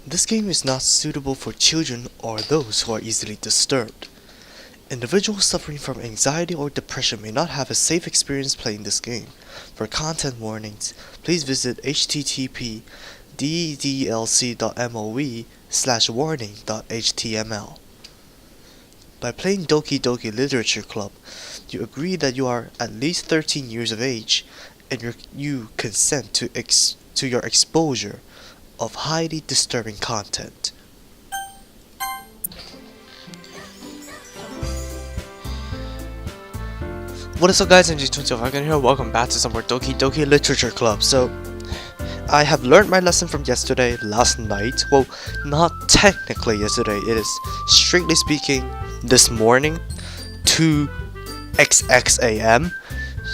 This game is not suitable for children or those who are easily disturbed. Individuals suffering from anxiety or depression may not have a safe experience playing this game. For content warnings, please visit http://ddlc.moe/warning.html. By playing Doki Doki Literature Club, you agree that you are at least 13 years of age, and you consent to your exposure of highly disturbing content. What is up guys, I'm J2 here, welcome back to some more Doki Doki Literature Club. So, I have learned my lesson from yesterday, last night. Well, not technically yesterday, it is strictly speaking this morning, 2:XX AM.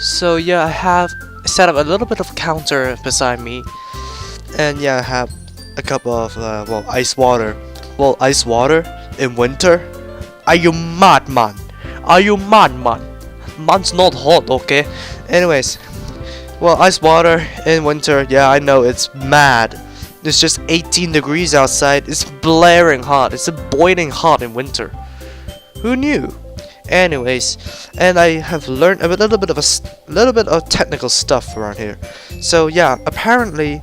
So yeah, I have set up a little bit of counter beside me. And yeah, I have a cup of, ice water. Well, ice water in winter? Are you mad, man? Are you mad, man? Man's not hot, okay? Anyways, well, ice water in winter, yeah, I know, it's mad. It's just 18 degrees outside. It's blaring hot. It's boiling hot in winter. Who knew? Anyways, and I have learned a little bit of technical stuff around here. So yeah, apparently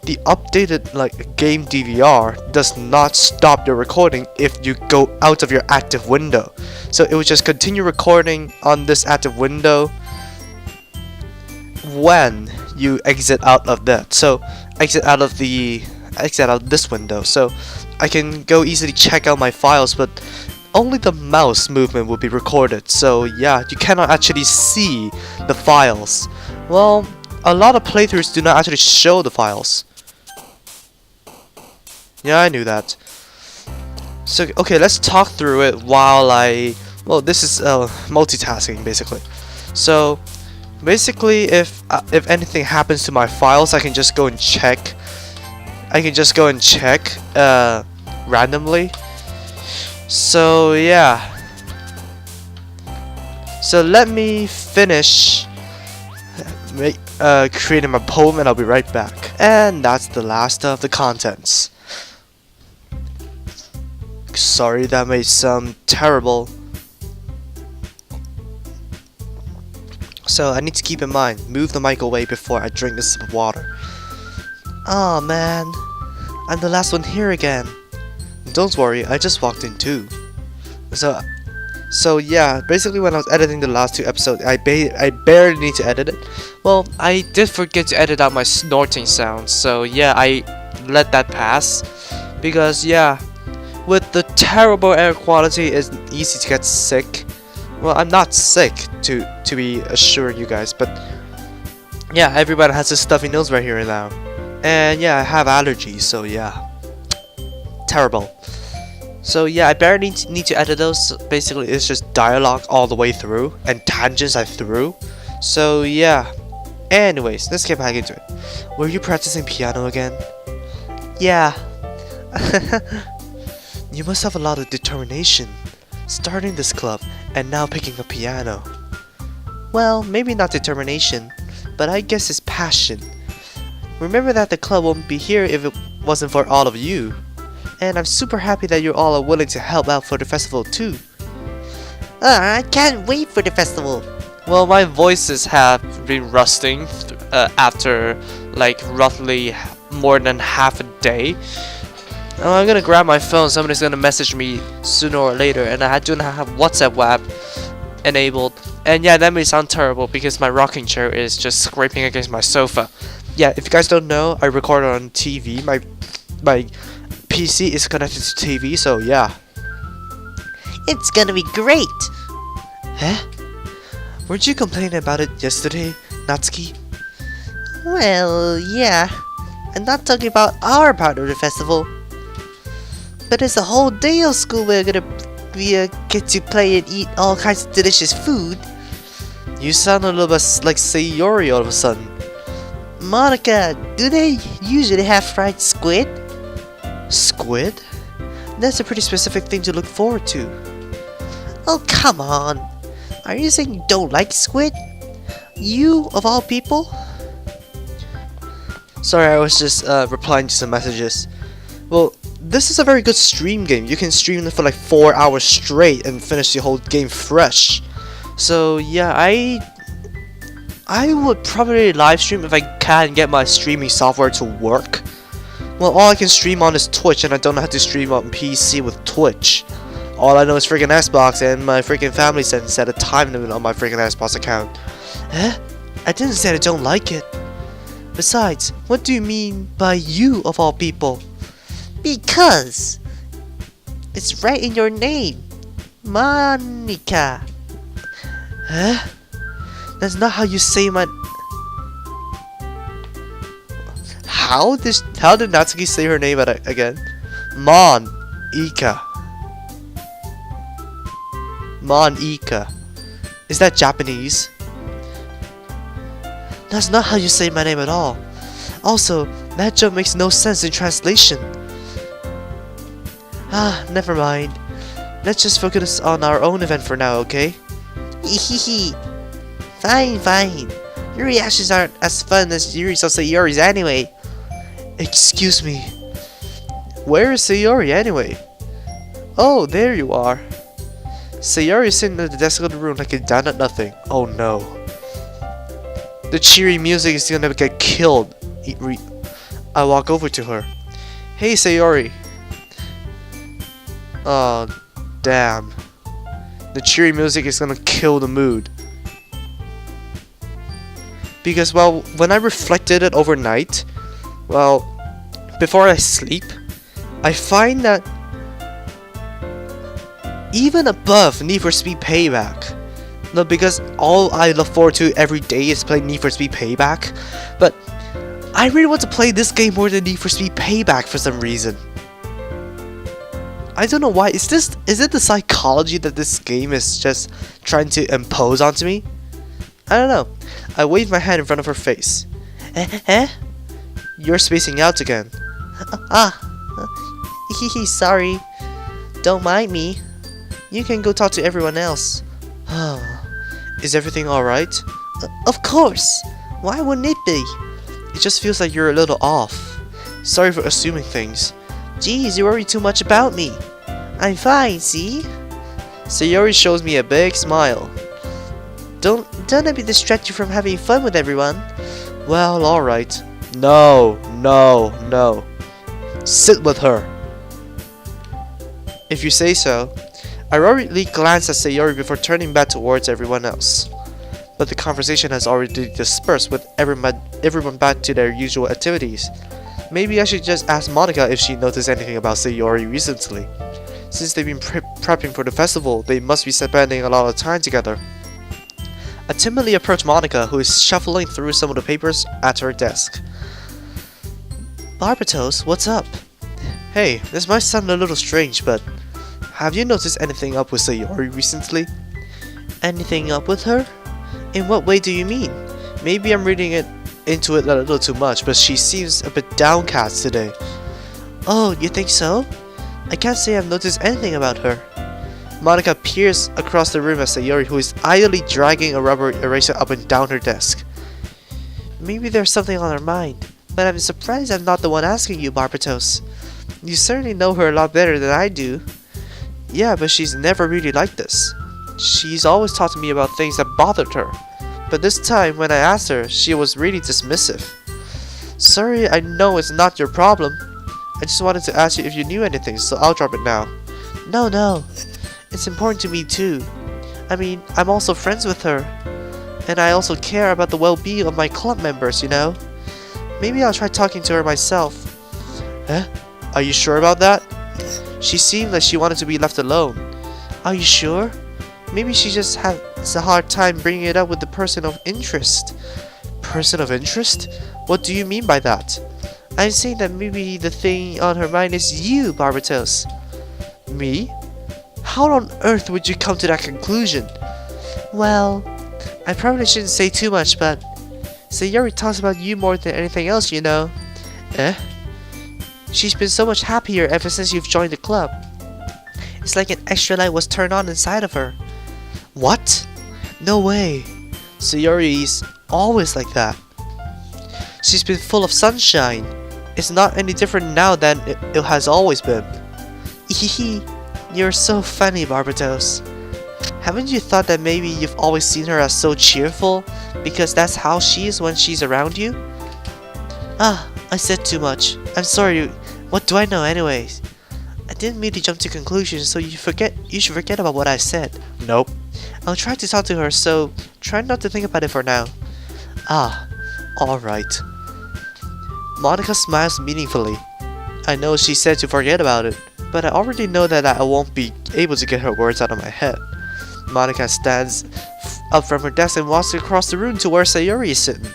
the updated game DVR does not stop your recording if you go out of your active window. So it will just continue recording on this active window when you exit out of that. So exit out of this window. So I can go easily check out my files, but only the mouse movement will be recorded. So yeah, you cannot actually see the files. Well, a lot of playthroughs do not actually show the files. Yeah, I knew that. So, okay, let's talk through it while this is multitasking, basically. So, basically, if anything happens to my files, I can just go and check. Randomly. So, yeah. So, let me finish creating my poem, and I'll be right back. And that's the last of the contents. Sorry, that may sound terrible. So I need to keep in mind, move the mic away before I drink a sip of water. Aw, man, I'm the last one here again. Don't worry, I just walked in too. So yeah, basically when I was editing the last two episodes, I barely need to edit it. Well, I did forget to edit out my snorting sounds, so yeah, I let that pass. Because yeah, with the terrible air quality, it's easy to get sick. Well, I'm not sick, to be assuring you guys, but yeah, everybody has a stuffy nose right here and now. And yeah, I have allergies, so yeah. Terrible. So yeah, I barely need to edit those. Basically, it's just dialogue all the way through, and tangents I threw. So yeah. Anyways, let's get back into it. Were you practicing piano again? Yeah. You must have a lot of determination, starting this club and now picking up piano. Well, maybe not determination, but I guess it's passion. Remember that the club won't be here if it wasn't for all of you. And I'm super happy that you all are willing to help out for the festival too. I can't wait for the festival. Well, my voices have been rusting after roughly more than half a day. I'm gonna grab my phone, somebody's gonna message me sooner or later, and I do not have WhatsApp web enabled. And yeah, that may sound terrible because my rocking chair is just scraping against my sofa. Yeah, if you guys don't know, I record on TV. My PC is connected to TV, so yeah. It's gonna be great! Huh? Weren't you complaining about it yesterday, Natsuki? Well, yeah. I'm not talking about our part of the festival. But it's a whole day of school where we're gonna get to play and eat all kinds of delicious food. You sound a little bit like Sayori all of a sudden. Monica, do they usually have fried squid? Squid? That's a pretty specific thing to look forward to. Oh, come on. Are you saying you don't like squid? You, of all people? Sorry, I was just replying to some messages. Well, this is a very good stream game. You can stream it for like 4 hours straight and finish the whole game fresh. So yeah, I would probably live stream if I can get my streaming software to work. Well, all I can stream on is Twitch, and I don't know how to stream on PC with Twitch. All I know is freaking Xbox, and my freaking family set a time limit on my freaking Xbox account. Eh? I didn't say I don't like it. Besides, what do you mean by you of all people? Because it's right in your name, Monica. Huh? That's not how you say my. How did Natsuki say her name again? Monica. Monica. Is that Japanese? That's not how you say my name at all. Also, that joke makes no sense in translation. Ah, never mind. Let's just focus on our own event for now, okay? Hehehe. Fine. Your reactions aren't as fun as Yuri's or Sayori's anyway. Excuse me. Where is Sayori anyway? Oh, there you are. Sayori is sitting at the desk of the room like a down at nothing. Oh no. The cheery music is gonna get killed. I walk over to her. Hey Sayori. Oh, damn. The cheery music is gonna kill the mood. Because, well, when I reflected it overnight, well, before I sleep, I find that even above Need for Speed Payback, no, because all I look forward to every day is playing Need for Speed Payback, but I really want to play this game more than Need for Speed Payback for some reason. I don't know why. Is it the psychology that this game is just trying to impose onto me? I don't know. I wave my hand in front of her face. Eh? You're spacing out again. Sorry. Don't mind me. You can go talk to everyone else. Is everything alright? Of course. Why wouldn't it be? It just feels like you're a little off. Sorry for assuming things. Geez, you worry too much about me. I'm fine, see? Sayori shows me a big smile. Don't let me distract you from having fun with everyone. Well, alright. No. Sit with her. If you say so. I worriedly glance at Sayori before turning back towards everyone else. But the conversation has already dispersed with everyone back to their usual activities. Maybe I should just ask Monica if she noticed anything about Sayori recently. Since they've been prepping for the festival, they must be spending a lot of time together. I timidly approach Monica, who is shuffling through some of the papers at her desk. Barbatos, what's up? Hey, this might sound a little strange, but have you noticed anything up with Sayori recently? Anything up with her? In what way do you mean? Maybe I'm reading into it a little too much, but she seems a bit downcast today. Oh, you think so? I can't say I've noticed anything about her. Monica peers across the room at Sayori, who is idly dragging a rubber eraser up and down her desk. Maybe there's something on her mind, but I'm surprised I'm not the one asking you, Barbatos. You certainly know her a lot better than I do. Yeah, but she's never really like this. She's always talked to me about things that bothered her, but this time when I asked her, she was really dismissive. Sorry, I know it's not your problem. I just wanted to ask you if you knew anything, so I'll drop it now. No. It's important to me too. I mean, I'm also friends with her. And I also care about the well-being of my club members, you know? Maybe I'll try talking to her myself. Huh? Are you sure about that? She seemed like she wanted to be left alone. Are you sure? Maybe she just has a hard time bringing it up with the person of interest. Person of interest? What do you mean by that? I'm saying that maybe the thing on her mind is you, Barbatos. Me? How on earth would you come to that conclusion? Well, I probably shouldn't say too much, but Sayori talks about you more than anything else, you know. Eh? She's been so much happier ever since you've joined the club. It's like an extra light was turned on inside of her. What? No way. Sayori's always like that. She's been full of sunshine. It's not any different now than it has always been. Hehe, you're so funny, Barbatos. Haven't you thought that maybe you've always seen her as so cheerful, because that's how she is when she's around you? Ah, I said too much. I'm sorry, what do I know anyways? I didn't mean to jump to conclusions, so you should forget about what I said. Nope. I'll try to talk to her, so try not to think about it for now. Ah, alright. Monica smiles meaningfully. I know she said to forget about it, but I already know that I won't be able to get her words out of my head. Monica stands up from her desk and walks across the room to where Sayori is sitting.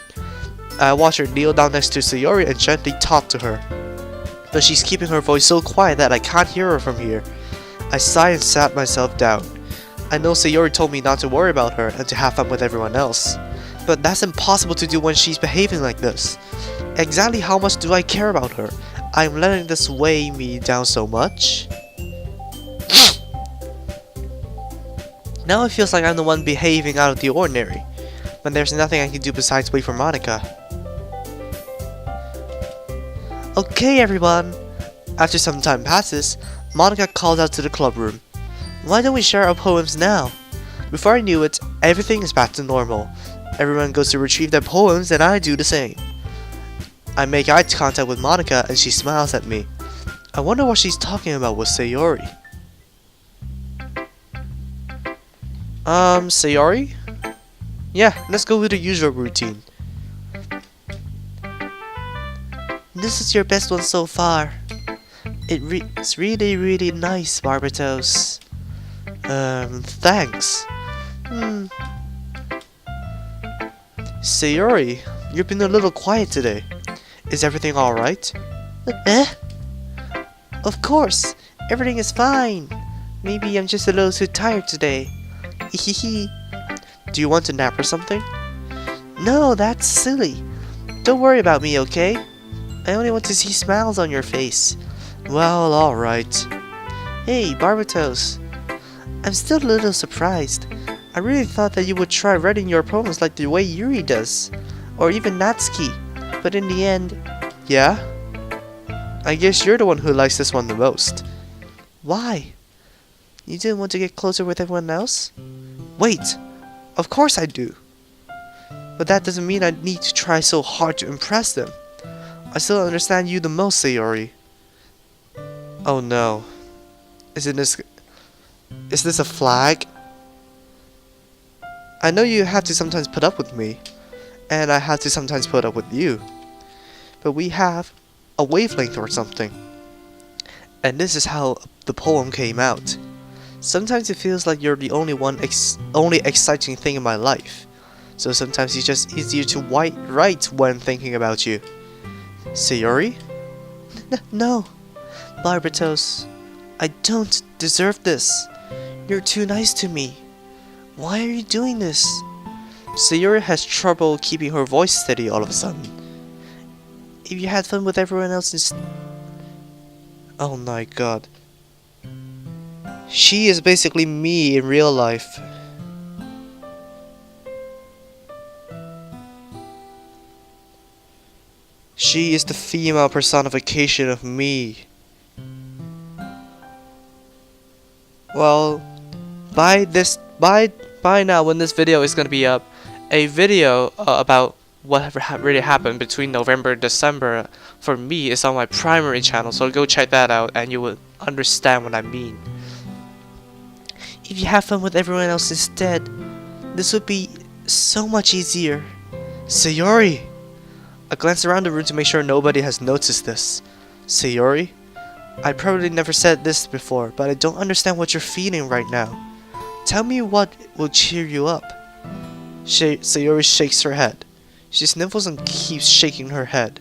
I watch her kneel down next to Sayori and gently talk to her. But she's keeping her voice so quiet that I can't hear her from here. I sigh and sat myself down. I know Sayori told me not to worry about her and to have fun with everyone else. But that's impossible to do when she's behaving like this. Exactly how much do I care about her? I'm letting this weigh me down so much. Now it feels like I'm the one behaving out of the ordinary, when there's nothing I can do besides wait for Monica. Okay everyone! After some time passes, Monica calls out to the club room. Why don't we share our poems now? Before I knew it, everything is back to normal. Everyone goes to retrieve their poems and I do the same. I make eye contact with Monica and she smiles at me. I wonder what she's talking about with Sayori. Sayori? Yeah, let's go with the usual routine. This is your best one so far. It's really nice, Barbatos. Thanks. Sayori, you've been a little quiet today. Is everything alright? Of course, everything is fine. Maybe I'm just a little too tired today. Hehe. Do you want to nap or something? No, that's silly. Don't worry about me, okay? I only want to see smiles on your face. Well, alright. Hey, Barbatos. I'm still a little surprised. I really thought that you would try writing your poems like the way Yuri does. Or even Natsuki. But in the end... Yeah? I guess you're the one who likes this one the most. Why? You didn't want to get closer with everyone else? Wait! Of course I do! But that doesn't mean I need to try so hard to impress them. I still understand you the most, Sayori. Oh no. Is this a flag? I know you have to sometimes put up with me. And I have to sometimes put up with you. But we have a wavelength or something. And this is how the poem came out. Sometimes it feels like you're the only exciting thing in my life. So sometimes it's just easier to write when thinking about you. Sayori? No. Barbatos, I don't deserve this. You're too nice to me. Why are you doing this? Sayori has trouble keeping her voice steady all of a sudden. If you had fun with everyone else Oh my god. She is basically me in real life. She is the female personification of me. Well, by now when this video is gonna be up, a video about whatever really happened between November and December for me is on my primary channel, so go check that out and you will understand what I mean. If you have fun with everyone else instead, this would be so much easier. Sayori! I glance around the room to make sure nobody has noticed this. Sayori? I probably never said this before, but I don't understand what you're feeling right now. Tell me what will cheer you up. Sayori shakes her head. She sniffles and keeps shaking her head.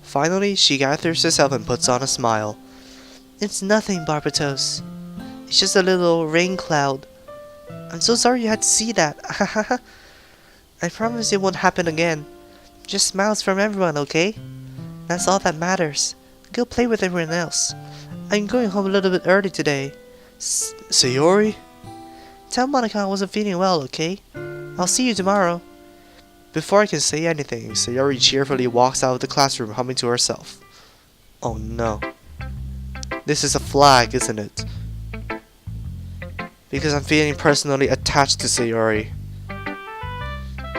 Finally, she gathers herself and puts on a smile. It's nothing, Barbatos. It's just a little rain cloud. I'm so sorry you had to see that. I promise it won't happen again. Just smiles from everyone, okay? That's all that matters. Go play with everyone else. I'm going home a little bit early today. Sayori? Tell Monica I wasn't feeling well, okay? I'll see you tomorrow. Before I can say anything, Sayori cheerfully walks out of the classroom humming to herself. Oh no. This is a flag, isn't it? Because I'm feeling personally attached to Sayori.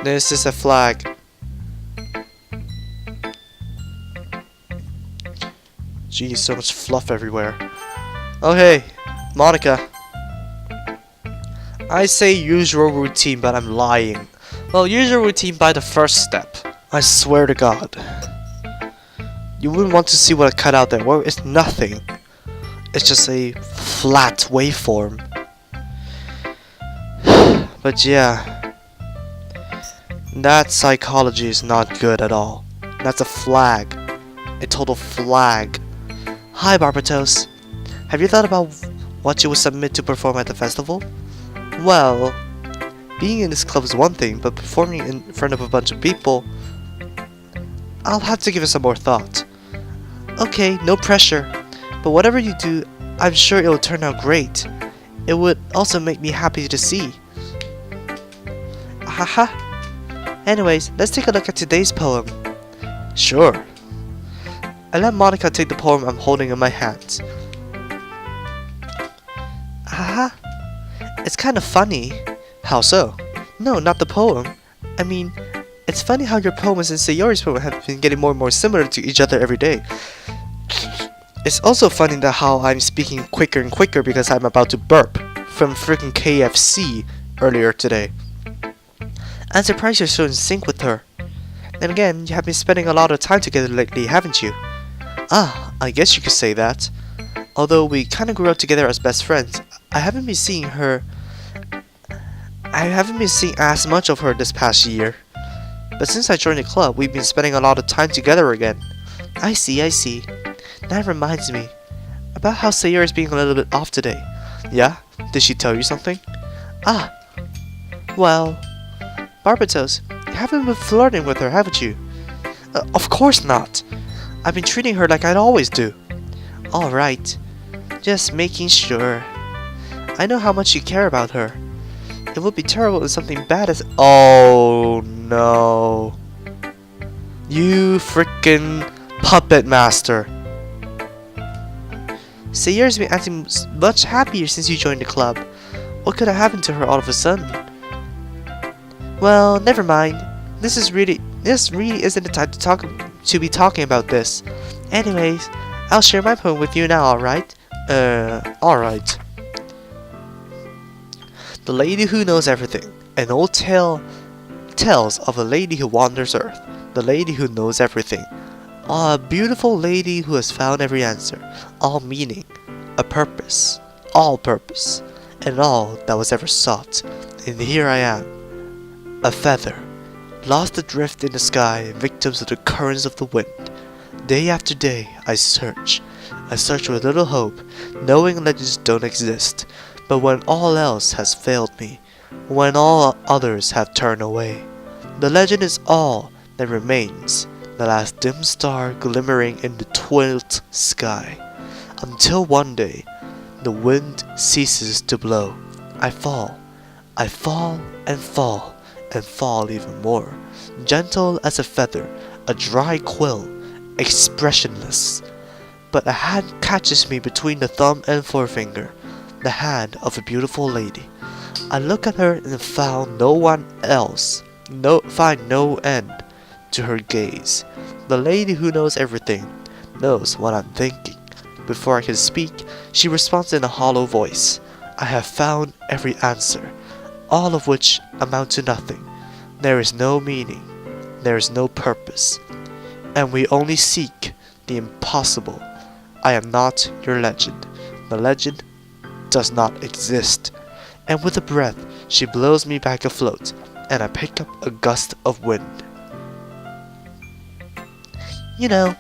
This is a flag. Geez, so much fluff everywhere. Oh hey, Monica. I say usual routine, but I'm lying. Well, usual routine by the first step. I swear to God. You wouldn't want to see what I cut out there. Well, it's nothing. It's just a flat waveform. But yeah, that psychology is not good at all. That's a flag. A total flag. Hi, Barbatos. Have you thought about what you would submit to perform at the festival? Well, being in this club is one thing, but performing in front of a bunch of people, I'll have to give it some more thought. Okay, no pressure. But whatever you do, I'm sure it'll turn out great. It would also make me happy to see. Haha. Anyways, let's take a look at today's poem. Sure. I let Monica take the poem I'm holding in my hands. Haha. It's kind of funny. How so? No, not the poem. I mean, it's funny how your poems and Sayori's poem have been getting more and more similar to each other every day. It's also funny that how I'm speaking quicker and quicker because I'm about to burp from freaking KFC earlier today. I'm surprised you're so in sync with her. Then again, you have been spending a lot of time together lately, haven't you? Ah, I guess you could say that. Although we kinda grew up together as best friends, I haven't been seeing as much of her this past year. But since I joined the club, we've been spending a lot of time together again. I see. That reminds me. About how Sayori's being a little bit off today. Yeah? Did she tell you something? Ah. Well, Barbatos, you haven't been flirting with her, haven't you? Of course not. I've been treating her like I'd always do. Alright. Just making sure. I know how much you care about her. It would be terrible if something bad is— Oh no. You frickin' puppet master. Sayori's been acting much happier since you joined the club. What could have happened to her all of a sudden? Well, never mind. This really isn't the time to be talking about this. Anyways, I'll share my poem with you now, alright? Alright. The Lady Who Knows Everything. An old tale tells of a lady who wanders Earth. The lady who knows everything. A beautiful lady who has found every answer, all meaning, a purpose, and all that was ever sought. And here I am, a feather, lost adrift in the sky, victims of the currents of the wind. Day after day, I search with little hope, knowing legends don't exist. But when all else has failed me, when all others have turned away, the legend is all that remains, the last dim star glimmering in the twilit sky. Until one day, the wind ceases to blow. I fall and fall, and fall even more, gentle as a feather, a dry quill, expressionless. But a hand catches me between the thumb and forefinger, the hand of a beautiful lady. I look at her and find no end to her gaze. The lady who knows everything knows what I'm thinking. Before I can speak, she responds in a hollow voice. I have found every answer, all of which amount to nothing. There is no meaning, there is no purpose, and we only seek the impossible. I am not your legend. The legend does not exist. And with a breath, she blows me back afloat, and I pick up a gust of wind. You know,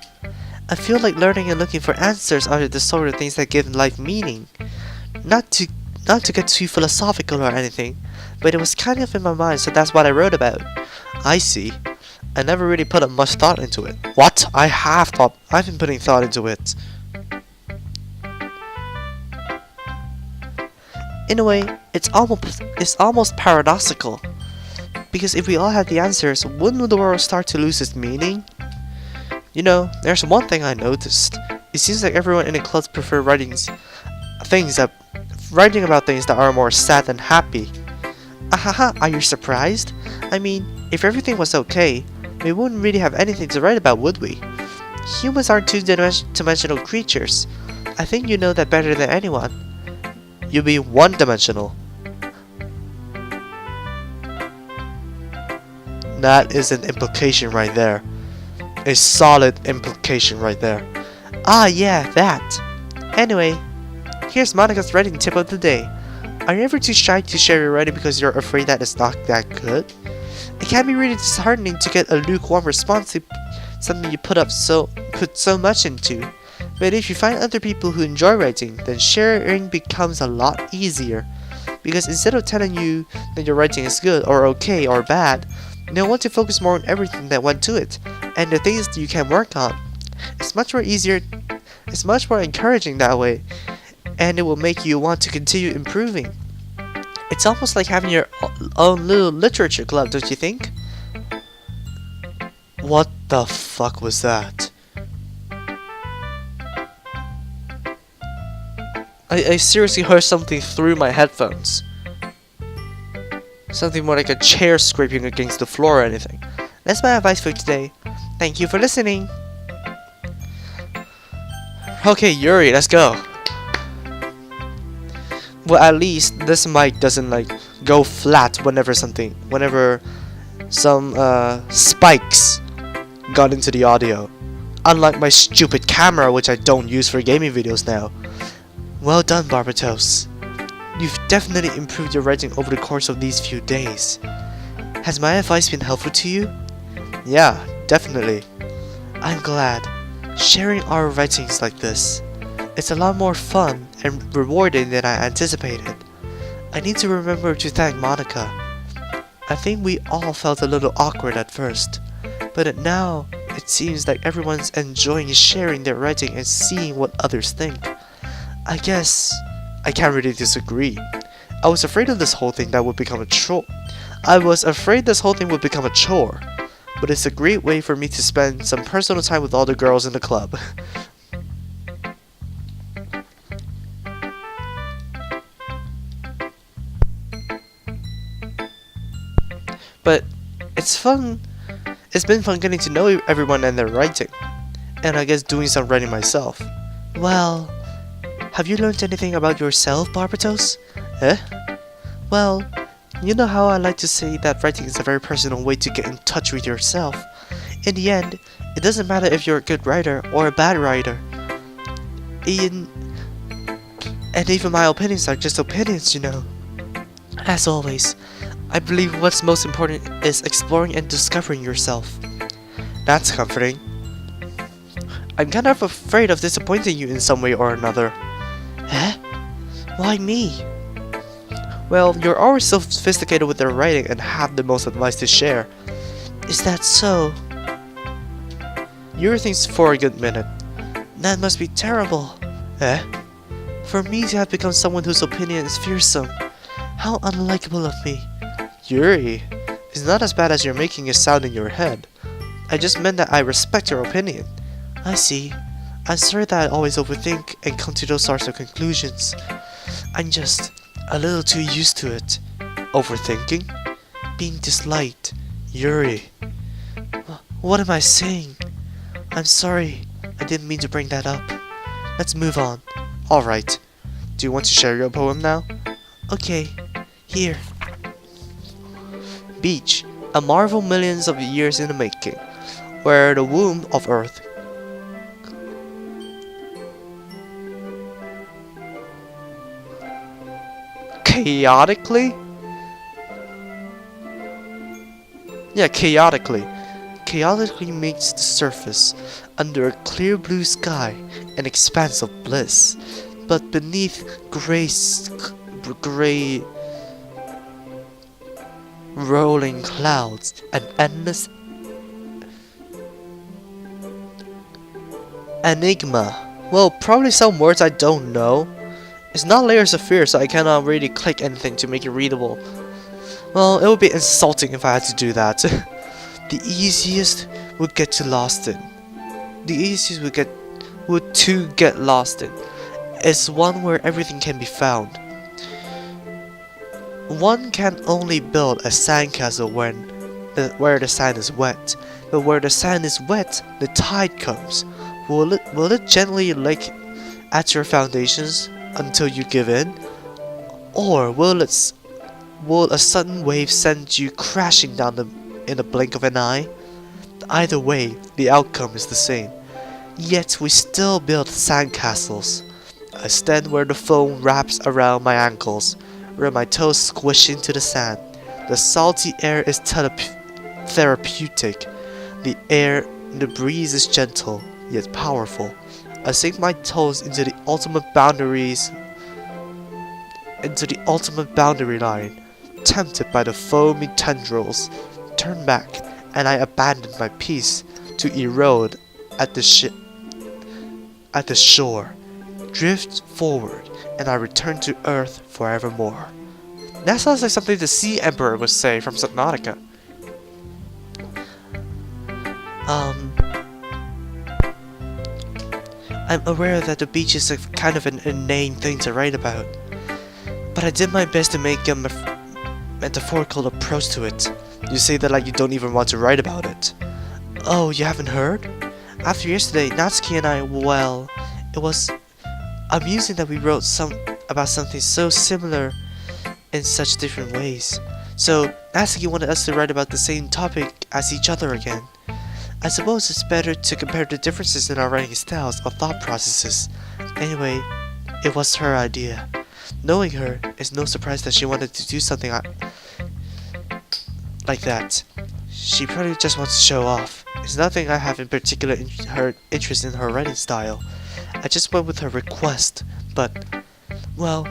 I feel like learning and looking for answers are the sort of things that give life meaning. Not to get too philosophical or anything, but it was kind of in my mind, so that's what I wrote about. I see. I never really put up much thought into it. What? I've been putting thought into it. In a way, it's almost paradoxical. Because if we all had the answers, wouldn't the world start to lose its meaning? You know, there's one thing I noticed. It seems like everyone in the clubs prefer writing about things that are more sad than happy. Ahaha, are you surprised? I mean, if everything was okay, we wouldn't really have anything to write about, would we? Humans aren't two-dimensional creatures. I think you know that better than anyone. You mean one-dimensional. That is an implication right there. A solid implication right there. Ah, yeah, that. Anyway, here's Monica's writing tip of the day. Are you ever too shy to share your writing because you're afraid that it's not that good? It can be really disheartening to get a lukewarm response to something you put so much into. But if you find other people who enjoy writing, then sharing becomes a lot easier. Because instead of telling you that your writing is good or okay or bad, they'll want to focus more on everything that went to it and the things you can work on. It's much more encouraging that way, and it will make you want to continue improving. It's almost like having your own little literature club, don't you think? What the fuck was that? I seriously heard something through my headphones. Something more like a chair scraping against the floor or anything. That's my advice for today. Thank you for listening. Okay, Yuri, let's go. Well, at least this mic doesn't like go flat whenever some spikes got into the audio. Unlike my stupid camera, which I don't use for gaming videos now. Well done, Barbatos. You've definitely improved your writing over the course of these few days. Has my advice been helpful to you? Yeah, definitely. I'm glad. Sharing our writings like this, it's a lot more fun and rewarding than I anticipated. I need to remember to thank Monica. I think we all felt a little awkward at first, but now it seems like everyone's enjoying sharing their writing and seeing what others think. I guess I can't really disagree. I was afraid this whole thing would become a chore, but it's a great way for me to spend some personal time with all the girls in the club. But it's been fun getting to know everyone and their writing, and I guess doing some writing myself. Well, have you learned anything about yourself, Barbatos? Eh? Well, you know how I like to say that writing is a very personal way to get in touch with yourself. In the end, it doesn't matter if you're a good writer or a bad writer. And even my opinions are just opinions, you know. As always, I believe what's most important is exploring and discovering yourself. That's comforting. I'm kind of afraid of disappointing you in some way or another. Eh? Why me? Well, you're always so sophisticated with your writing and have the most advice to share. Is that so? Yuri thinks for a good minute. That must be terrible. Eh? For me to have become someone whose opinion is fearsome. How unlikable of me. Yuri, it's not as bad as you're making it sound in your head. I just meant that I respect your opinion. I see. I'm sorry that I always overthink and come to those sorts of conclusions. I'm just a little too used to it. Overthinking? Being disliked. Yuri. What am I saying? I'm sorry. I didn't mean to bring that up. Let's move on. Alright. Do you want to share your poem now? Okay. Here. Beach. A marvel millions of years in the making. Where the womb of Earth chaotically meets the surface under a clear blue sky, an expanse of bliss, but beneath gray rolling clouds, an endless enigma. Well, probably some words I don't know. It's not Layers of Fear, so I cannot really click anything to make it readable. Well, it would be insulting if I had to do that. The easiest would get lost in. the easiest would to get lost in. It's one where everything can be found. One can only build a sandcastle where the sand is wet, but where the sand is wet, the tide comes. Will it gently lick at your foundations until you give in, or will a sudden wave send you crashing down in a blink of an eye? Either way, the outcome is the same. Yet we still build sandcastles. I stand where the foam wraps around my ankles, where my toes squish into the sand. The salty air is therapeutic. The breeze is gentle, yet powerful. I sink my toes into the ultimate boundary line, tempted by the foamy tendrils. Turn back, and I abandon my peace to erode at the shore. Drift forward, and I return to Earth forevermore. That sounds like something the Sea Emperor would say from Subnautica. I'm aware that the beach is a kind of an inane thing to write about, but I did my best to make a metaphorical approach to it. You say that like you don't even want to write about it. Oh, you haven't heard? After yesterday, Natsuki and I, well, it was amusing that we wrote about something so similar in such different ways. So, Natsuki wanted us to write about the same topic as each other again. I suppose it's better to compare the differences in our writing styles or thought processes. Anyway, it was her idea. Knowing her, it's no surprise that she wanted to do something like that. She probably just wants to show off. It's nothing I have in particular interest in her writing style. I just went with her request, but, well,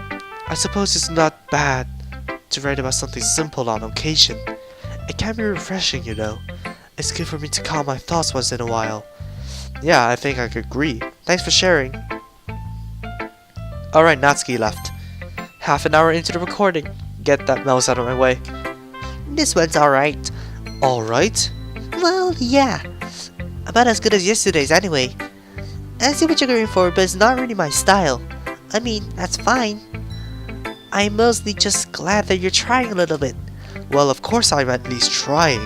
I suppose it's not bad to write about something simple on occasion. It can be refreshing, you know. It's good for me to calm my thoughts once in a while. Yeah, I think I could agree. Thanks for sharing. Alright, Natsuki left. Half an hour into the recording. Get that mouse out of my way. This one's alright. Alright? Well, yeah. About as good as yesterday's anyway. I see what you're going for, but it's not really my style. I mean, that's fine. I'm mostly just glad that you're trying a little bit. Well, of course I'm at least trying.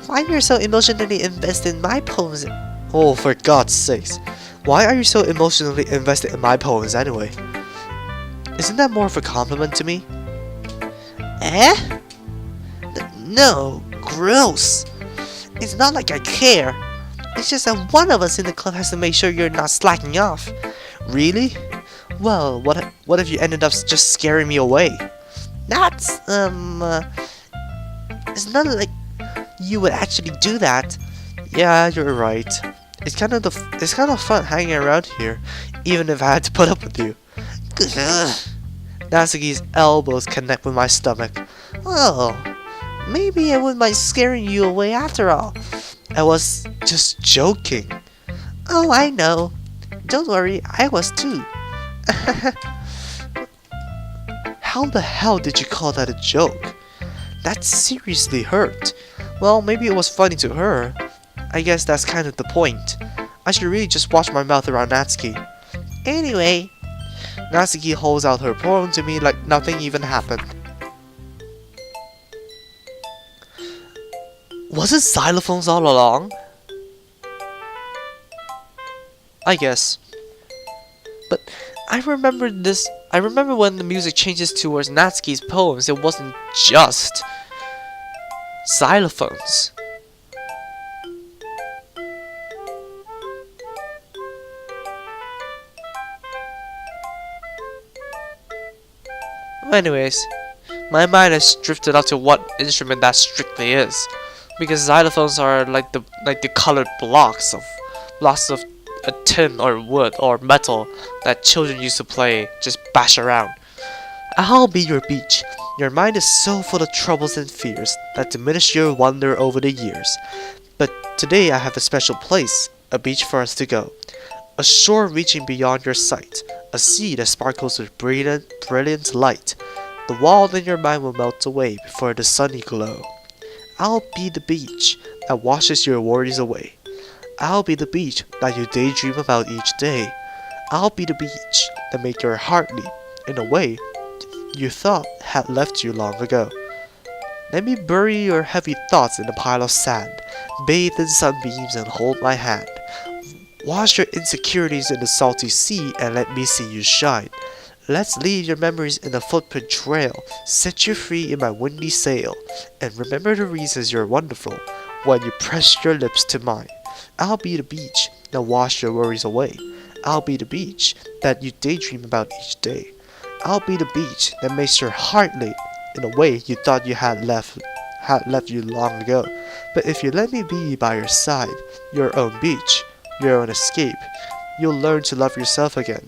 Why are you so emotionally invested in my poems? Oh, for God's sakes. Why are you so emotionally invested in my poems anyway? Isn't that more of a compliment to me? Eh? No, gross. It's not like I care. It's just that one of us in the club has to make sure you're not slacking off. Really? Well, what if you ended up just scaring me away? That's, it's not like you would actually do that. Yeah, you're right. It's kind of fun hanging around here, even if I had to put up with you. Natsuki's elbows connect with my stomach. Oh, maybe I wouldn't mind scaring you away after all. I was just joking. Oh, I know. Don't worry, I was too. How the hell did you call that a joke? That seriously hurt. Well, maybe it was funny to her. I guess that's kind of the point. I should really just watch my mouth around Natsuki. Anyway, Natsuki holds out her poem to me like nothing even happened. Was it xylophones all along? I guess. But I remember when the music changes towards Natsuki's poems, it wasn't just xylophones. Anyways, my mind has drifted out to what instrument that strictly is, because xylophones are like the colored blocks of a tin or wood or metal that children used to play, just bash around. I'll be your beach. Your mind is so full of troubles and fears that diminish your wonder over the years. But today I have a special place, a beach for us to go. A shore reaching beyond your sight, a sea that sparkles with brilliant light. The wall in your mind will melt away before the sunny glow. I'll be the beach that washes your worries away. I'll be the beach that you daydream about each day. I'll be the beach that make your heart leap in a way you thought had left you long ago. Let me bury your heavy thoughts in a pile of sand, bathe in sunbeams and hold my hand. Wash your insecurities in the salty sea and let me see you shine. Let's leave your memories in a footprint trail, set you free in my windy sail, and remember the reasons you're wonderful when you press your lips to mine. I'll be the beach that wash your worries away. I'll be the beach that you daydream about each day. I'll be the beach that makes your heart leap in a way you thought you had left you long ago. But if you let me be by your side, your own beach, your own escape, you'll learn to love yourself again.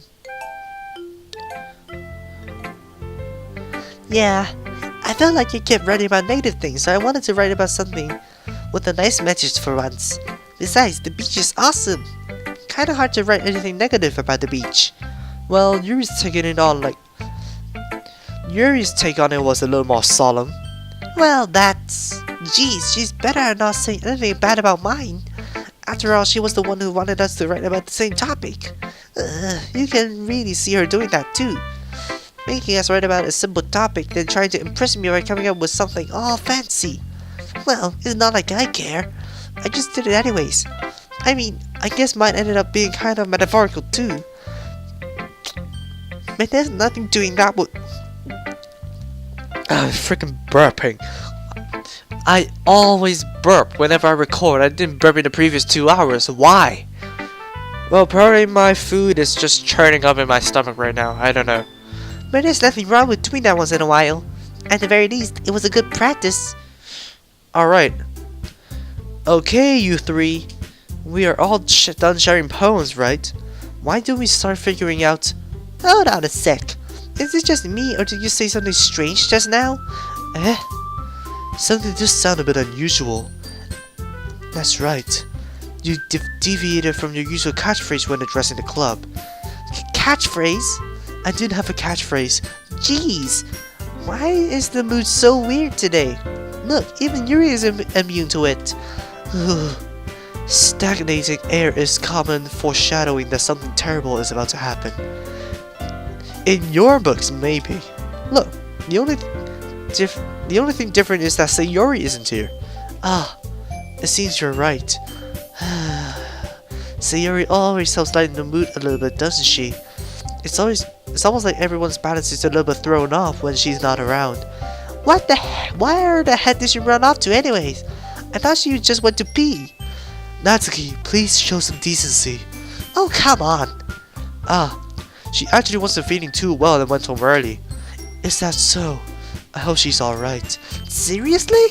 Yeah, I felt like you kept writing about negative things, so I wanted to write about something with a nice message for once. Besides, the beach is awesome. Kinda hard to write anything negative about the beach. Well, Yuri's take on it was a little more solemn. Well, that's... Geez, she's better at not saying anything bad about mine. After all, she was the one who wanted us to write about the same topic. You can really see her doing that too. Making us write about a simple topic, then trying to impress me by coming up with something all fancy. Well, it's not like I care. I just did it anyways. I mean, I guess mine ended up being kind of metaphorical too. But there's nothing doing that with... Freaking burping. I always burp whenever I record. I didn't burp in the previous 2 hours. Why? Well, probably my food is just churning up in my stomach right now. I don't know. But there's nothing wrong with doing that once in a while. At the very least, it was a good practice. Alright. Okay, you three. We are all done sharing poems, right? Why don't we start figuring out... Hold on a sec. Is it just me, or did you say something strange just now? Something just sounded a bit unusual. That's right. You deviated from your usual catchphrase when addressing the club. Catchphrase? I didn't have a catchphrase. Jeez. Why is the mood so weird today? Look, even Yuri is immune to it. Stagnating air is common foreshadowing that something terrible is about to happen. In your books, maybe. Look, the only thing different is that Sayori isn't here. Ah, it seems you're right. Sayori always helps lighten the mood a little bit, doesn't she? It's almost like everyone's balance is a little bit thrown off when she's not around. What the heck? Where the heck did she run off to anyways? I thought she just went to pee. Natsuki, please show some decency. Oh, come on. She actually wasn't feeling too well and went home early. Is that so? I hope she's alright. Seriously?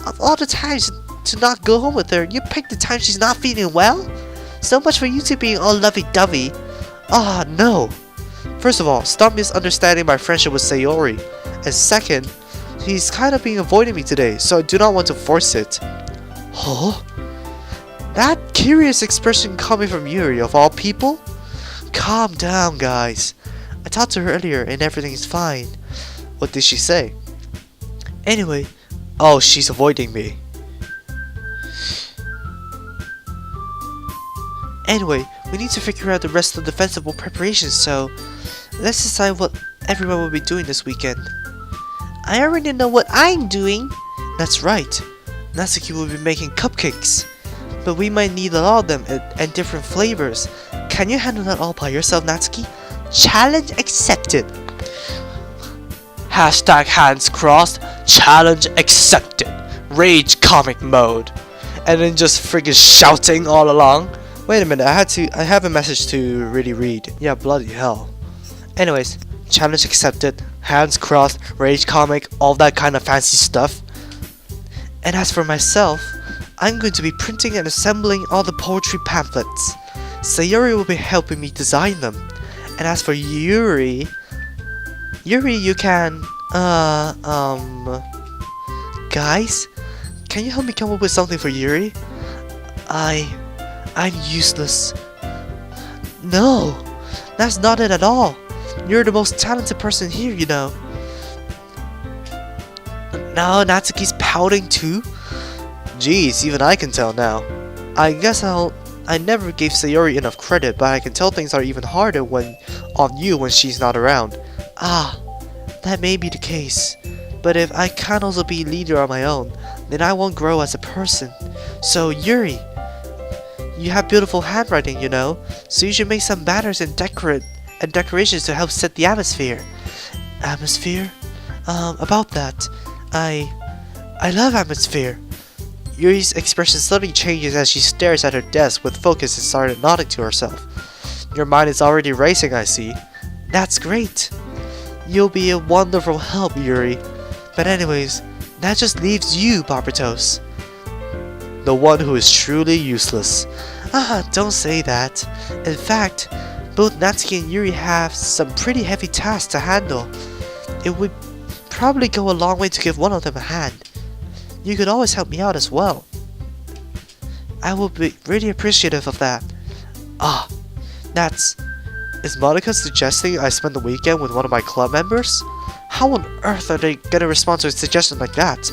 Of all the times to not go home with her, you picked the time she's not feeling well? So much for you two being all lovey-dovey. No. First of all, stop misunderstanding my friendship with Sayori. And second, he's kind of been avoiding me today, so I do not want to force it. Huh? That curious expression coming from Yuri, of all people? Calm down, guys. I talked to her earlier and everything's fine. What did she say? Anyway, she's avoiding me. Anyway, we need to figure out the rest of the festival preparations, so let's decide what everyone will be doing this weekend. I already know what I'm doing. That's right. Natsuki will be making cupcakes. But we might need a lot of them and different flavors. Can you handle that all by yourself, Natsuki? Challenge accepted. Hashtag hands crossed. Challenge accepted. Rage comic mode. And then just friggin' shouting all along. Wait a minute, I have a message to really read. Yeah, bloody hell. Anyways, challenge accepted. Hands crossed. Rage comic. All that kind of fancy stuff. And as for myself, I'm going to be printing and assembling all the poetry pamphlets. Sayori will be helping me design them. And as for Yuri, you can, guys, can you help me come up with something for Yuri? I'm useless. No, that's not it at all. You're the most talented person here, you know. Now Natsuki's pouting too? Jeez, even I can tell now. I guess I'll I never gave Sayori enough credit, but I can tell things are even harder on you when she's not around. Ah, that may be the case. But if I can't also be leader on my own, then I won't grow as a person. So Yuri, you have beautiful handwriting, you know, so you should make some banners and decorations to help set the atmosphere. Atmosphere? About that, I love atmosphere. Yuri's expression suddenly changes as she stares at her desk with focus and started nodding to herself. Your mind is already racing, I see. That's great. You'll be a wonderful help, Yuri. But anyways, that just leaves you, Barbatos. The one who is truly useless. Ah, don't say that. In fact, both Natsuki and Yuri have some pretty heavy tasks to handle. It would probably go a long way to give one of them a hand. You could always help me out as well. I will be really appreciative of that. Ah, Is Monica suggesting I spend the weekend with one of my club members? How on earth are they gonna respond to a suggestion like that?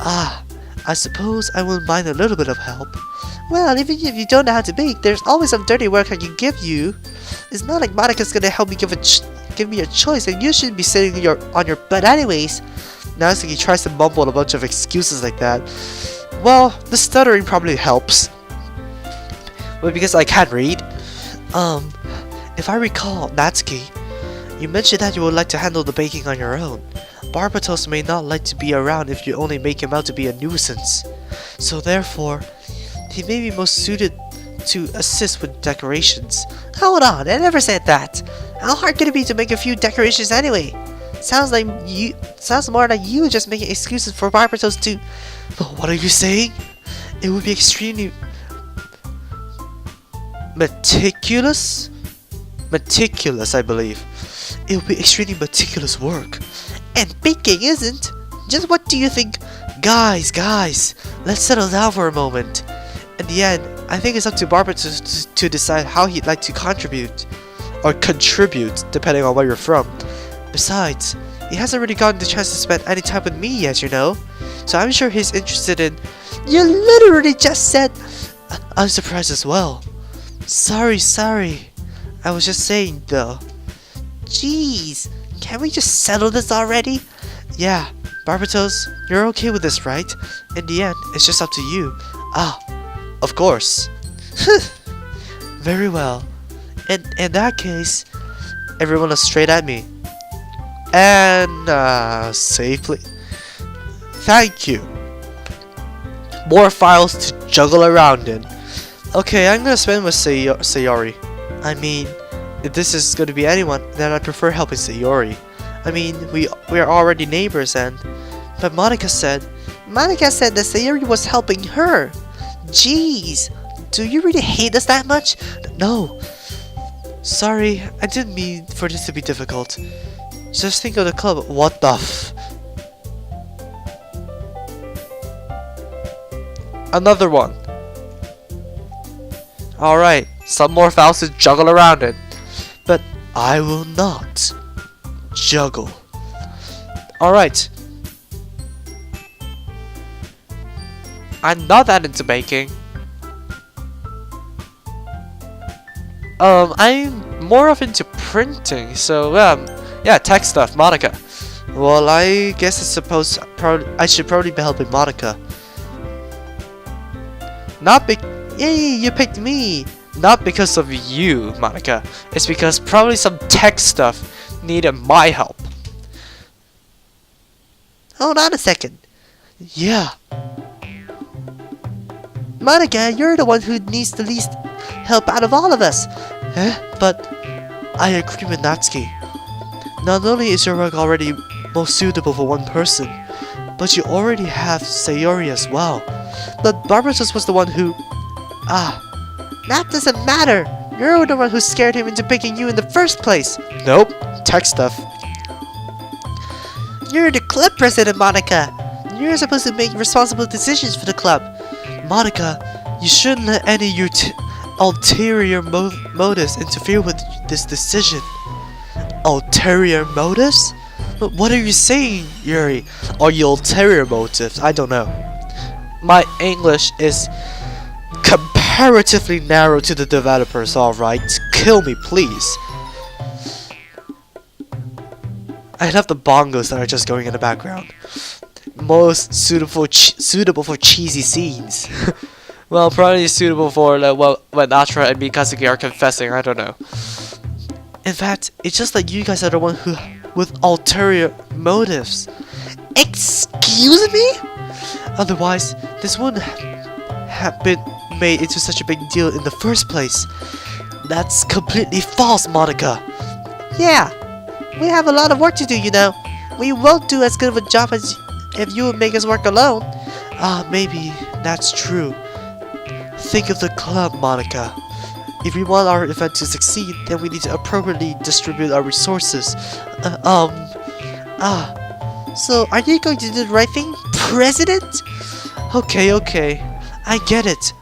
Ah, I suppose I wouldn't mind a little bit of help. Well, even if you don't know how to bake, there's always some dirty work I can give you. It's not like Monica's gonna help me give me a choice, and you shouldn't be sitting on your butt anyways. Natsuki tries to mumble a bunch of excuses like that. Well, the stuttering probably helps. But because I can't read. If I recall, Natsuki, you mentioned that you would like to handle the baking on your own. Barbatos may not like to be around if you only make him out to be a nuisance. So therefore, he may be most suited to assist with decorations. Hold on, I never said that. How hard could it be to make a few decorations anyway? Sounds more like you just making excuses for Barbatos to... What are you saying? It would be extremely... Meticulous? Meticulous, I believe. It would be extremely meticulous work. And baking isn't. Just what do you think? Guys, let's settle down for a moment. In the end, I think it's up to Barbatos to decide how he'd like to contribute. Or contribute, depending on where you're from. Besides, he hasn't really gotten the chance to spend any time with me yet, you know? So I'm sure he's interested in... You literally just said... I'm surprised as well. Sorry. I was just saying, though. Jeez, can't we just settle this already? Yeah, Barbatos, you're okay with this, right? In the end, it's just up to you. Ah, of course. Very well. In that case... Everyone looks straight at me. And, safely. Thank you. More files to juggle around in. Okay, I'm gonna spend with Sayori. I mean, if this is gonna be anyone, then I prefer helping Sayori. I mean, we are already neighbors and... But Monica said that Sayori was helping her. Jeez, do you really hate us that much? No. Sorry, I didn't mean for this to be difficult. Just think of the club. What the f... Another one. Alright, some more files to juggle around in. But I will not juggle. Alright. I'm not that into baking. I'm more of into printing, so yeah, tech stuff, Monica. Well, I guess I should probably be helping Monica. Yay, you picked me! Not because of you, Monica. It's because probably some tech stuff needed my help. Hold on a second. Yeah. Monica, you're the one who needs the least help out of all of us. But I agree with Natsuki. Not only is your work already most suitable for one person, but you already have Sayori as well. But Barbatos was the one who... That doesn't matter. You're the one who scared him into picking you in the first place. Nope, tech stuff. You're the club president, Monica. You're supposed to make responsible decisions for the club. Monica, you shouldn't let any ulterior motives interfere with this decision. Ulterior motives? What are you saying, Yuri? Or your ulterior motives? I don't know. My English is comparatively comparatively narrow to the developers, alright? Kill me, please. I love the bongos that are just going in the background. Most suitable for cheesy scenes. Well, probably suitable for when Atra and Mikazuki are confessing, I don't know. In fact, it's just like you guys are the one who with ulterior motives. Excuse me? Otherwise, this wouldn't have been made into such a big deal in the first place. That's completely false, Monica. Yeah, we have a lot of work to do, you know. We won't do as good of a job as if you would make us work alone. Maybe that's true. Think of the club, Monica. If we want our event to succeed, then we need to appropriately distribute our resources. So are you going to do the right thing, President? Okay, I get it.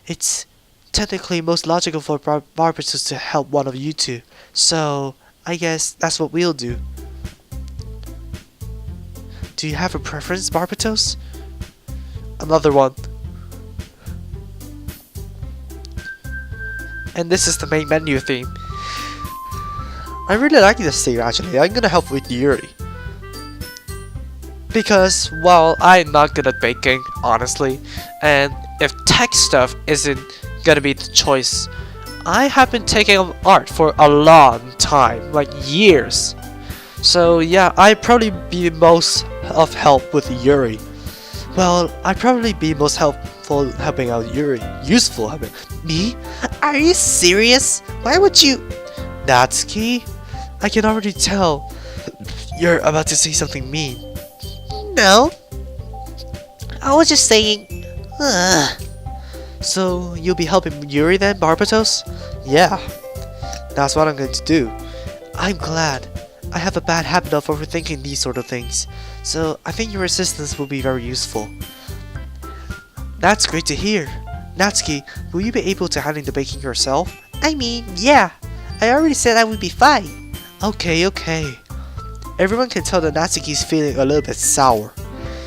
It's technically most logical for Barbatos to help one of you two, so I guess that's what we'll do. Do you have a preference, Barbatos? Another one. And this is the main menu theme. I really like this theme actually. I'm gonna help with Yuri. Because, well, I'm not good at baking, honestly. And if tech stuff isn't gonna be the choice, I have been taking up art for a long time, like years. So yeah, I'd probably be most of help with Yuri. Well, I'd probably be most helpful helping out Yuri. Useful helping. Me? Are you serious? Why would you? Natsuki? I can already tell you're about to say something mean. No. I was just saying. So you'll be helping Yuri then, Barbatos? Yeah. That's what I'm going to do. I'm glad. I have a bad habit of overthinking these sort of things, so I think your assistance will be very useful. That's great to hear. Natsuki, will you be able to handle the baking yourself? I mean, yeah. I already said I would be fine. Okay. Everyone can tell that Natsuki's feeling a little bit sour.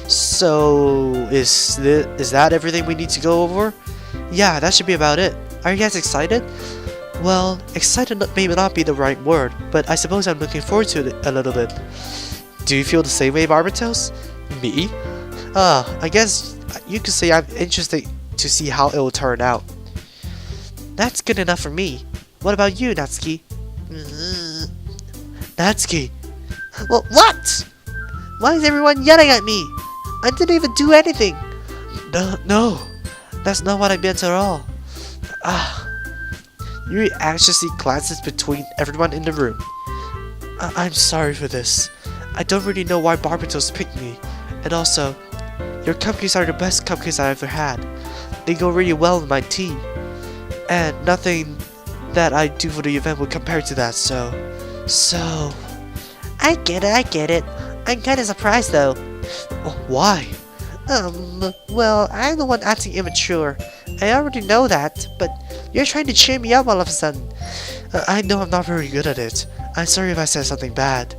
So, is that everything we need to go over? Yeah, that should be about it. Are you guys excited? Well, excited may not be the right word, but I suppose I'm looking forward to it a little bit. Do you feel the same way, Barbatos? Me? I guess you could say I'm interested to see how it will turn out. That's good enough for me. What about you, Natsuki? Natsuki! Well, what? Why is everyone yelling at me? I didn't even do anything. No, that's not what I meant at all. Yuri anxiously glances between everyone in the room. I'm sorry for this. I don't really know why Barbatos picked me. And also, your cupcakes are the best cupcakes I ever had. They go really well with my tea. And nothing that I do for the event would compare to that, so... I get it. I'm kinda surprised though. Why? Well, I'm the one acting immature. I already know that, but you're trying to cheer me up all of a sudden. I know I'm not very good at it. I'm sorry if I said something bad.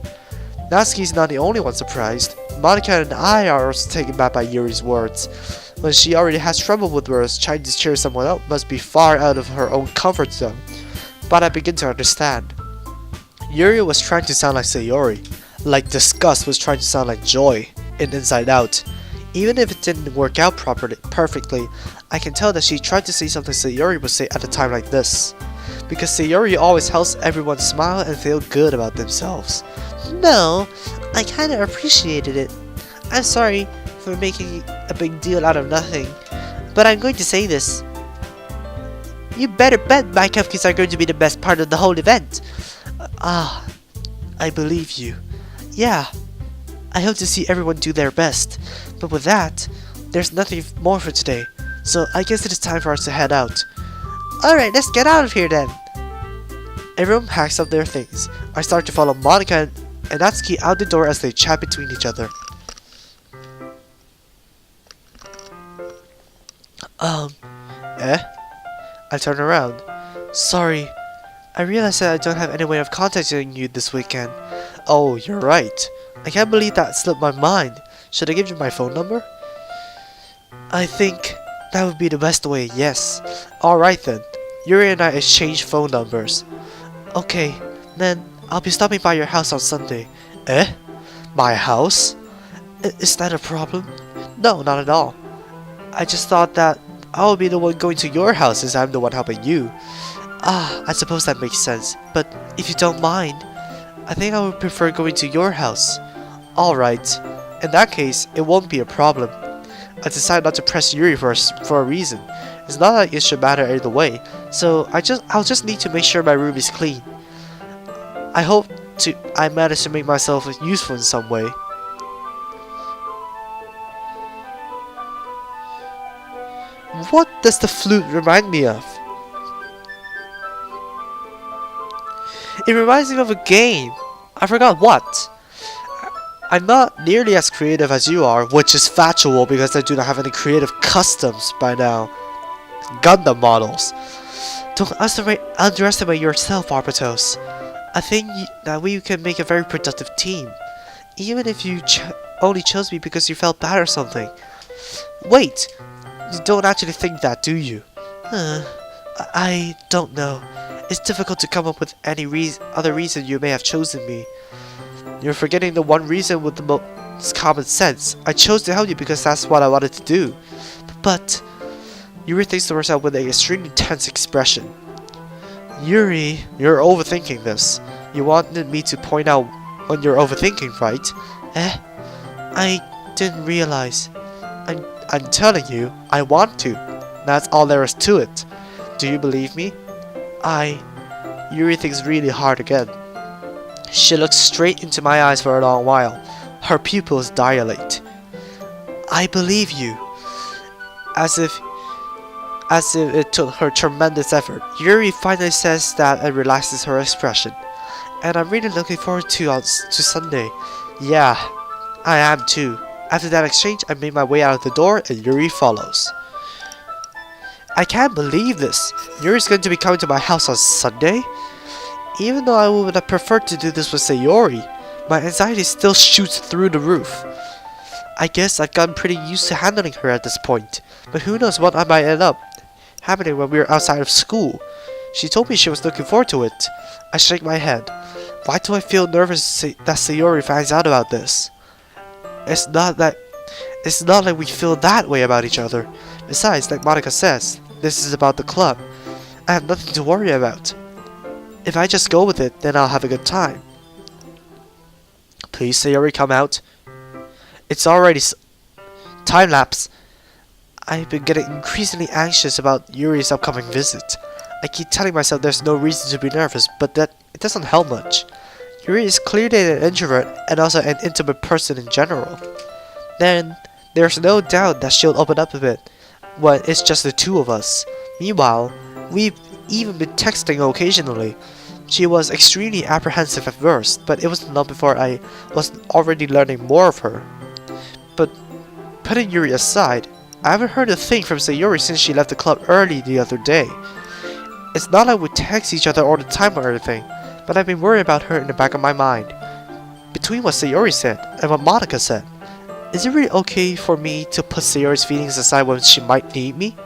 Natsuki's not the only one surprised. Monica and I are also taken back by Yuri's words. When she already has trouble with words, trying to cheer someone up must be far out of her own comfort zone. But I begin to understand. Yuri was trying to sound like Sayori, like disgust was trying to sound like joy in Inside Out. Even if it didn't work out perfectly, I can tell that she tried to say something Sayori would say at a time like this. Because Sayori always helps everyone smile and feel good about themselves. No, I kinda appreciated it. I'm sorry for making a big deal out of nothing, but I'm going to say this. You better bet my cupcakes are going to be the best part of the whole event. I believe you. Yeah, I hope to see everyone do their best. But with that, there's nothing more for today, so I guess it is time for us to head out. Alright, let's get out of here then. Everyone packs up their things. I start to follow Monica and Natsuki out the door as they chat between each other. I turn around. Sorry, I realized that I don't have any way of contacting you this weekend. Oh, you're right. I can't believe that slipped my mind. Should I give you my phone number? I think That would be the best way, yes. Alright then. Yuri and I exchange phone numbers. Okay, then I'll be stopping by your house on Sunday. Eh? My house? Is that a problem? No, not at all. I just thought that I'll be the one going to your house since I'm the one helping you. Ah, I suppose that makes sense. But if you don't mind, I think I would prefer going to your house. Alright. In that case, it won't be a problem. I decided not to press Yuri for a reason. It's not like it should matter either way, so I'll just need to make sure my room is clean. I hope I manage to make myself useful in some way. What does the flute remind me of? It reminds me of a game. I forgot what. I'm not nearly as creative as you are, which is factual because I do not have any creative customs by now. Gundam models. Don't underestimate yourself, Arbitos. I think that we can make a very productive team. Even if you only chose me because you felt bad or something. Wait, you don't actually think that, do you? I don't know. It's difficult to come up with any other reason you may have chosen me. You're forgetting the one reason with the most common sense. I chose to help you because that's what I wanted to do. But Yuri thinks to herself with an extremely tense expression. Yuri, you're overthinking this. You wanted me to point out when you're overthinking, right? I didn't realize. I'm telling you, I want to. That's all there is to it. Do you believe me? Yuri thinks really hard again. She looks straight into my eyes for a long while. Her pupils dilate. I believe you. As if it took her tremendous effort, Yuri finally says that and relaxes her expression. And I'm really looking forward to Sunday. Yeah, I am too. After that exchange, I made my way out of the door and Yuri follows. I can't believe this. Yuri's going to be coming to my house on Sunday? Even though I would have preferred to do this with Sayori, my anxiety still shoots through the roof. I guess I've gotten pretty used to handling her at this point, but who knows what I might end up happening when we were outside of school. She told me she was looking forward to it. I shake my head. Why do I feel nervous that Sayori finds out about this? It's not like we feel that way about each other. Besides, like Monica says, this is about the club. I have nothing to worry about. If I just go with it, then I'll have a good time. Please, Sayori, come out. It's already time lapse. I've been getting increasingly anxious about Yuri's upcoming visit. I keep telling myself there's no reason to be nervous, but that it doesn't help much. Yuri is clearly an introvert and also an intimate person in general. Then, there's no doubt that she'll open up a bit when it's just the two of us. Meanwhile, we've even been texting occasionally. She was extremely apprehensive at first, but it wasn't long before I was already learning more of her. But putting Yuri aside, I haven't heard a thing from Sayori since she left the club early the other day. It's not like we text each other all the time or anything, but I've been worried about her in the back of my mind. Between what Sayori said and what Monica said, is it really okay for me to put Sayori's feelings aside when she might need me?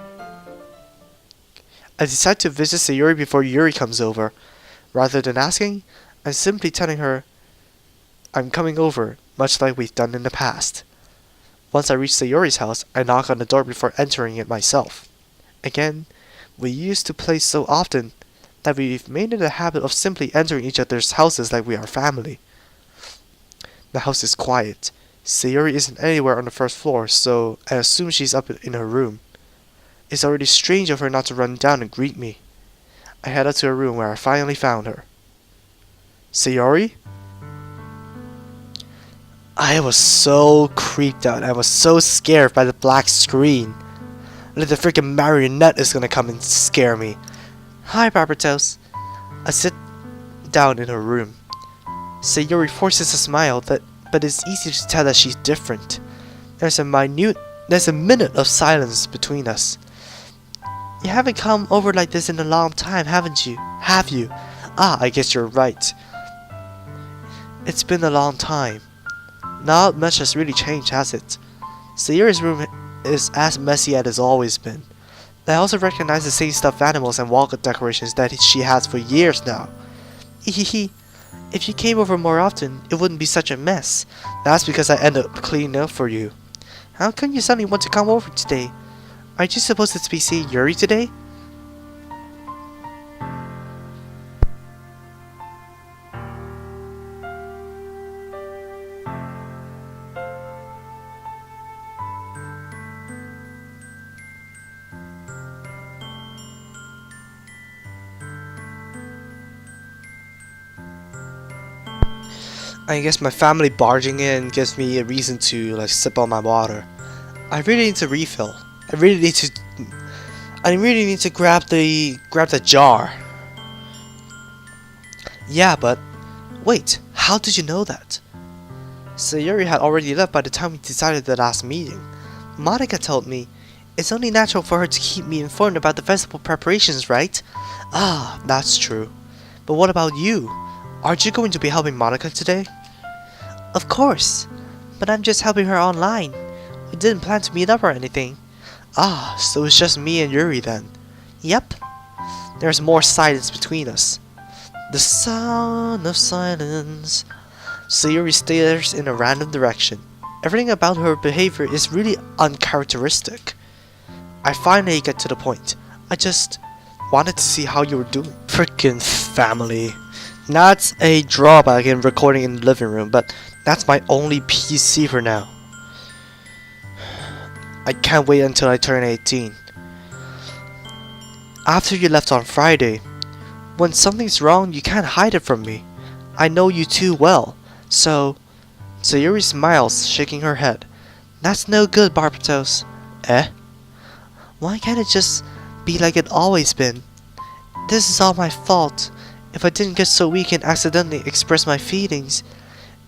I decide to visit Sayori before Yuri comes over. Rather than asking, I'm simply telling her I'm coming over, much like we've done in the past. Once I reach Sayori's house, I knock on the door before entering it myself. Again, we used to play so often that we've made it a habit of simply entering each other's houses like we are family. The house is quiet. Sayori isn't anywhere on the first floor, so I assume she's up in her room. It's already strange of her not to run down and greet me. I head out to her room where I finally found her. Sayori? I was so creeped out. I was so scared by the black screen. Like the freaking marionette is gonna come and scare me. Hi, Barbatos. I sit down in her room. Sayori forces a smile, but it's easy to tell that she's different. There's a minute of silence between us. You haven't come over like this in a long time, haven't you? Have you? Ah, I guess you're right. It's been a long time. Not much has really changed, has it? Sayori's room is as messy as it's always been. I also recognize the same stuffed animals and wall decorations that she has for years now. Hehe. If you came over more often, it wouldn't be such a mess. That's because I ended up cleaning up for you. How come you suddenly want to come over today? Aren't you supposed to be seeing Yuri today? I guess my family barging in gives me a reason to like sip on my water. I really need to refill. I really need to grab the jar. Yeah, but wait, how did you know that? Sayuri had already left by the time we decided the last meeting. Monica told me. It's only natural for her to keep me informed about the festival preparations, right? Ah, that's true. But what about you? Aren't you going to be helping Monica today? Of course, but I'm just helping her online. We didn't plan to meet up or anything. Ah, so it's just me and Yuri then. Yep. There's more silence between us. The sound of silence. Sayuri stares in a random direction. Everything about her behavior is really uncharacteristic. I finally get to the point. I just wanted to see how you were doing. Frickin' family. That's a drawback in recording in the living room, but that's my only PC for now. I can't wait until I turn 18. After you left on Friday, when something's wrong, you can't hide it from me. I know you too well, so... Sayuri smiles, shaking her head. That's no good, Barbatos. Eh? Why can't it just be like it always been? This is all my fault. If I didn't get so weak and accidentally express my feelings,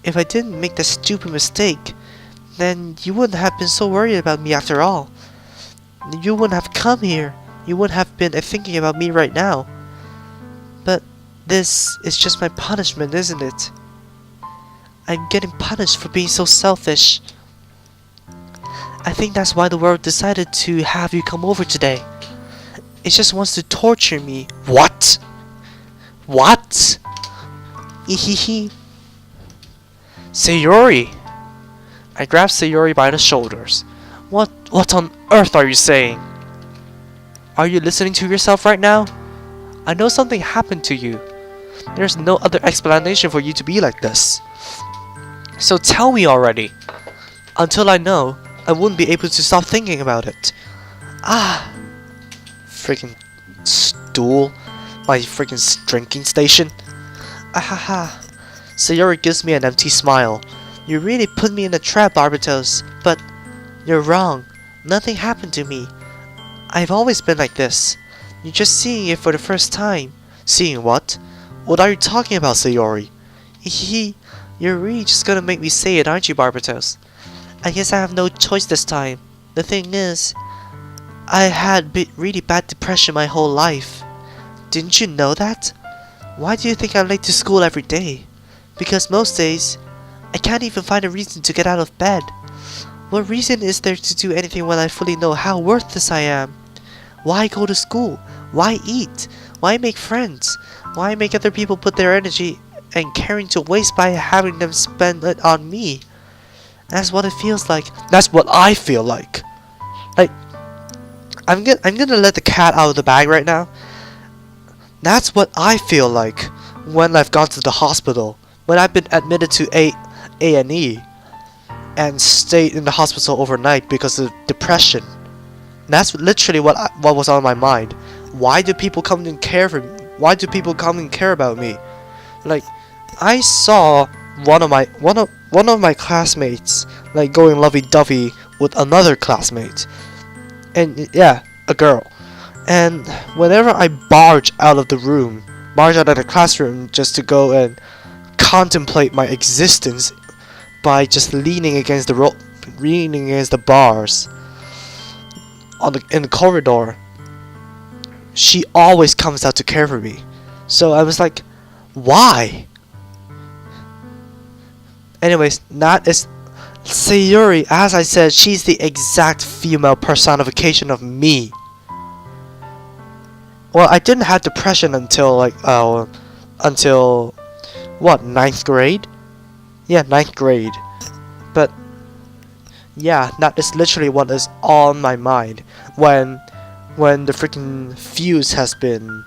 if I didn't make that stupid mistake, then you wouldn't have been so worried about me after all. You wouldn't have come here. You wouldn't have been thinking about me right now. But this is just my punishment, isn't it? I'm getting punished for being so selfish. I think that's why the world decided to have you come over today. It just wants to torture me. What? What? Hehehe. Sayuri! I grabbed Sayuri by the shoulders. What on earth are you saying? Are you listening to yourself right now? I know something happened to you. There's no other explanation for you to be like this. So tell me already. Until I know, I wouldn't be able to stop thinking about it. Ah! Freaking stool. My freaking drinking station. Ahaha. Sayuri gives me an empty smile. You really put me in a trap, Barbatos, but you're wrong. Nothing happened to me. I've always been like this. You're just seeing it for the first time. Seeing what? What are you talking about, Sayuri? Hehe. You're really just gonna make me say it, aren't you, Barbatos? I guess I have no choice this time. The thing is, I had really bad depression my whole life. Didn't you know that? Why do you think I'm late to school every day? Because most days, I can't even find a reason to get out of bed. What reason is there to do anything when I fully know how worthless I am? Why go to school? Why eat? Why make friends? Why make other people put their energy and caring to waste by having them spend it on me? That's what it feels like. That's what I feel like. Like, I'm gonna let the cat out of the bag right now. That's what I feel like when I've gone to the hospital, when I've been admitted to A&E and stayed in the hospital overnight because of depression. That's literally what was on my mind. Why do people come and care for me? Why do people come and care about me? Like, I saw one of my classmates like going lovey-dovey with another classmate, and yeah, a girl. And whenever I barge out of the classroom just to go and contemplate my existence by just leaning against the bars in the corridor, she always comes out to care for me. So I was like, why? Anyways, that Sayuri, as I said, she's the exact female personification of me. Well, I didn't have depression until until what, ninth grade? Yeah, ninth grade. But yeah, that is literally what is on my mind when the freaking fuse has been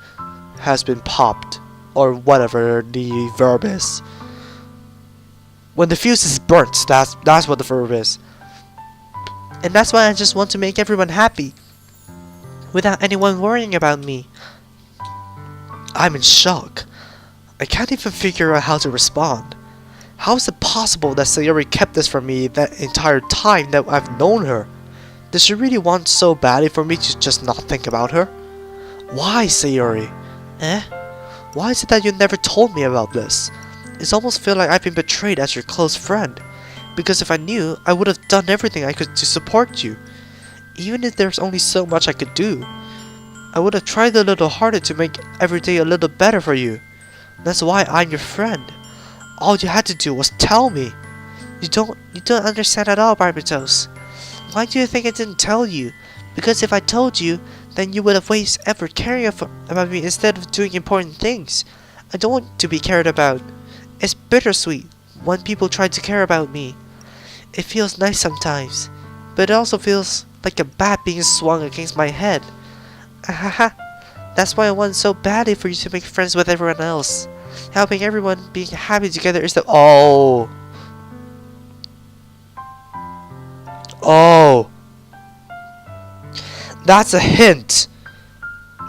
popped, or whatever the verb is. When the fuse is burnt, that's what the verb is. And that's why I just want to make everyone happy, without anyone worrying about me. I'm in shock. I can't even figure out how to respond. How is it possible that Sayori kept this from me that entire time that I've known her? Does she really want so badly for me to just not think about her? Why, Sayori? Why is it that you never told me about this? It's almost feel like I've been betrayed as your close friend. Because if I knew, I would have done everything I could to support you. Even if there's only so much I could do. I would have tried a little harder to make every day a little better for you. That's why I'm your friend. All you had to do was tell me. You don't understand at all, Barbatos. Why do you think I didn't tell you? Because if I told you, then you would have wasted effort caring about me instead of doing important things. I don't want to be cared about. It's bittersweet when people try to care about me. It feels nice sometimes, but it also feels like a bat being swung against my head. Ahaha. That's why I want so badly for you to make friends with everyone else. Helping everyone being happy together is the— Oh! That's a hint!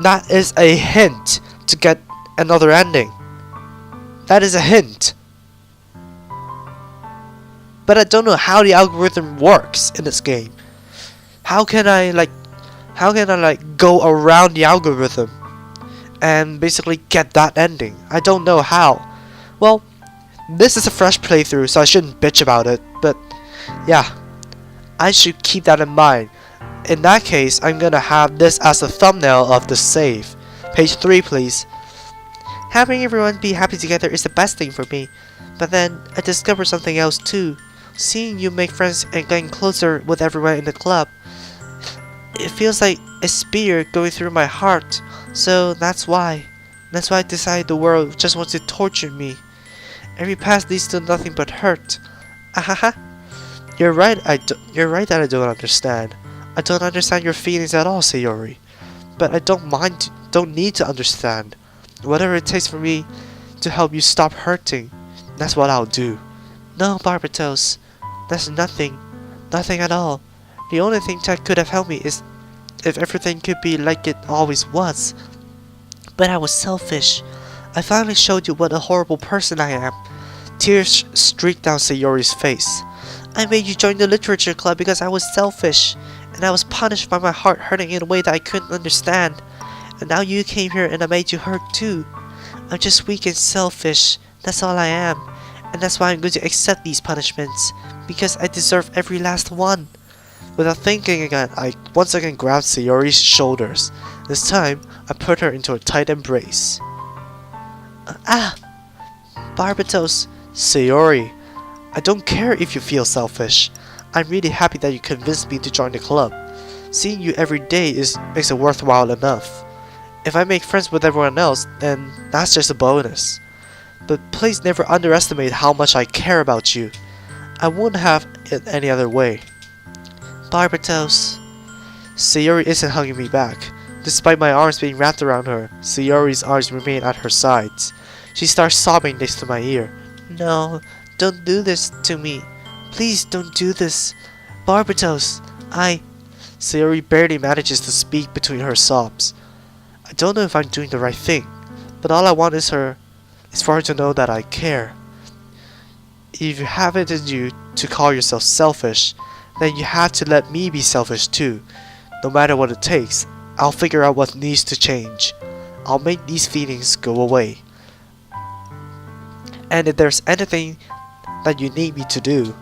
That is a hint to get another ending. That is a hint. But I don't know how the algorithm works in this game. How can I go around the algorithm and basically get that ending? I don't know how. Well, this is a fresh playthrough, so I shouldn't bitch about it, but yeah, I should keep that in mind. In that case, I'm gonna have this as a thumbnail of the save. Page 3, please. Having everyone be happy together is the best thing for me, but then I discovered something else too. Seeing you make friends and getting closer with everyone in the club, it feels like a spear going through my heart. So that's why I decided the world just wants to torture me. Every path leads to nothing but hurt. Ahaha. You're right that I don't understand. I don't understand your feelings at all, Sayori. But I don't need to understand. Whatever it takes for me to help you stop hurting, that's what I'll do. No, Barbatos, that's nothing at all. The only thing that could have helped me is if everything could be like it always was. But I was selfish. I finally showed you what a horrible person I am. Tears streaked down Sayori's face. I made you join the literature club because I was selfish, and I was punished by my heart hurting in a way that I couldn't understand. And now you came here and I made you hurt too. I'm just weak and selfish, that's all I am. And that's why I'm going to accept these punishments, because I deserve every last one. Without thinking again, I once again grabbed Sayori's shoulders. This time, I put her into a tight embrace. Barbatos. Sayori, I don't care if you feel selfish. I'm really happy that you convinced me to join the club. Seeing you every day makes it worthwhile enough. If I make friends with everyone else, then that's just a bonus. But please never underestimate how much I care about you. I wouldn't have it any other way. Barbatos. Sayori isn't hugging me back. Despite my arms being wrapped around her, Sayori's arms remain at her sides. She starts sobbing next to my ear. No, don't do this to me. Please don't do this. Barbatos, Sayori barely manages to speak between her sobs. I don't know if I'm doing the right thing, but all I want is for her to know that I care. If you have it in you to call yourself selfish, then you have to let me be selfish too. No matter what it takes, I'll figure out what needs to change. I'll make these feelings go away. And if there's anything that you need me to do,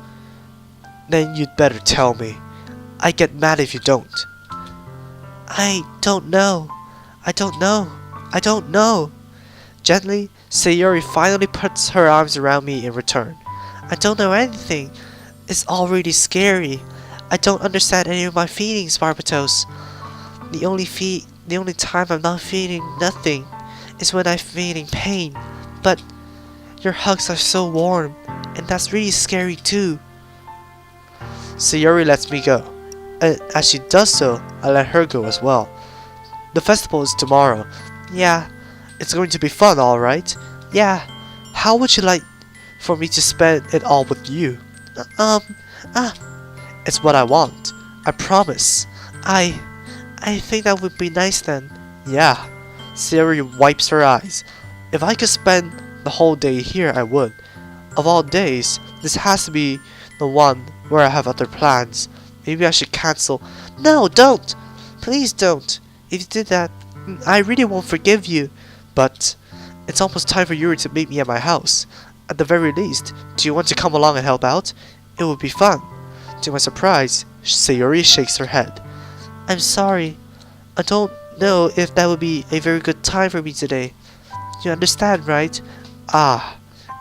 then you'd better tell me. I get mad if you don't. I don't know. Gently, Sayori finally puts her arms around me in return. I don't know anything. It's already scary. I don't understand any of my feelings, Barbatos. The only time I'm not feeling nothing is when I'm feeling pain. But your hugs are so warm, and that's really scary too. Sayori lets me go. As she does so, I let her go as well. The festival is tomorrow. Yeah, It's going to be fun, alright? yeah. How would you like for me to spend it all with you? Uh, ah, It's what I want. I promise. I think that would be nice then. Yeah. Sayori wipes her eyes. If I could spend the whole day here, I would. Of all days, this has to be the one where I have other plans. Maybe I should cancel. No, don't! Please don't. If you did that, I really won't forgive you. But it's almost time for Yuri to meet me at my house. At the very least, do you want to come along and help out? It would be fun. To my surprise, Sayori shakes her head. I'm sorry. I don't know if that would be a very good time for me today. You understand, right?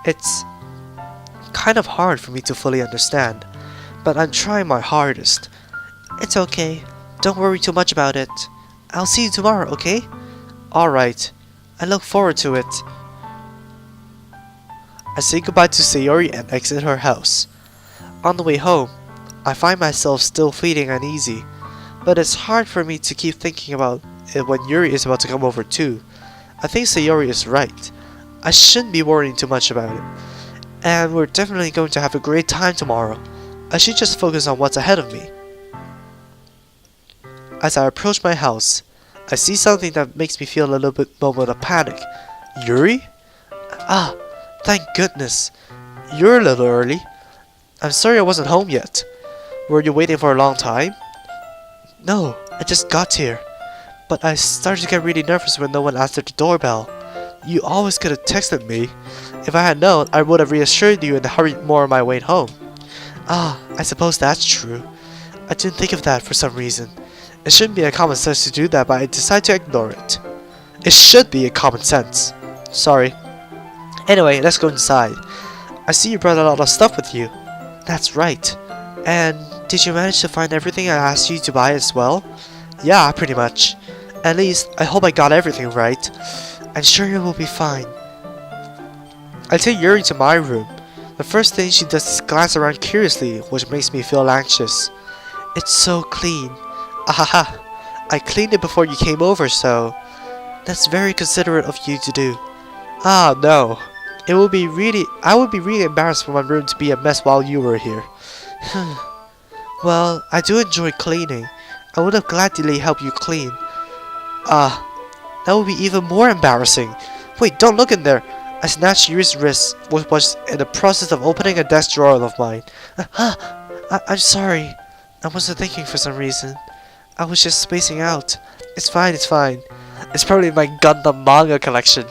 It's kind of hard for me to fully understand, but I'm trying my hardest. It's okay. Don't worry too much about it. I'll see you tomorrow, okay? Alright, I look forward to it. I say goodbye to Sayori and exit her house. On the way home, I find myself still feeling uneasy, but it's hard for me to keep thinking about it when Yuri is about to come over too. I think Sayori is right. I shouldn't be worrying too much about it. And we're definitely going to have a great time tomorrow. I should just focus on what's ahead of me. As I approach my house, I see something that makes me feel a little bit moment of panic. Yuri? Ah, thank goodness. You're a little early. I'm sorry I wasn't home yet. Were you waiting for a long time? No, I just got here. But I started to get really nervous when no one answered the doorbell. You always could have texted me. If I had known, I would have reassured you and hurried more on my way home. Ah, I suppose that's true. I didn't think of that for some reason. It shouldn't be a common sense to do that, but I decided to ignore it. It should be a common sense. Sorry. Anyway, let's go inside. I see you brought a lot of stuff with you. That's right. And did you manage to find everything I asked you to buy as well? Yeah, pretty much. At least, I hope I got everything right. I'm sure you will be fine. I take Yuri to my room. The first thing she does is glance around curiously, which makes me feel anxious. It's so clean. Ahaha. I cleaned it before you came over, so... That's very considerate of you to do. Ah, no. I would be really embarrassed for my room to be a mess while you were here. Well, I do enjoy cleaning. I would have gladly helped you clean. That would be even more embarrassing. Wait, don't look in there. I snatched Yuri's wrist, which was in the process of opening a desk drawer of mine. I'm sorry. I wasn't thinking for some reason. I was just spacing out. It's fine, it's fine. It's probably my Gundam manga collection.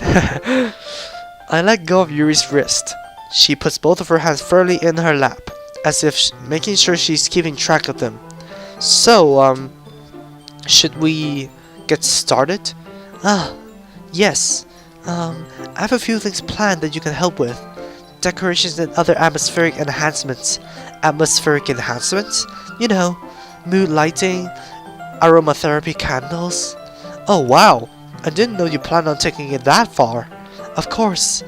I let go of Yuri's wrist. She puts both of her hands firmly in her lap, as if making sure she's keeping track of them. So, should we get started? Yes. I have a few things planned that you can help with. Decorations and other atmospheric enhancements. Atmospheric enhancements? You know, mood lighting, aromatherapy candles. Oh wow, I didn't know you planned on taking it that far. Of course,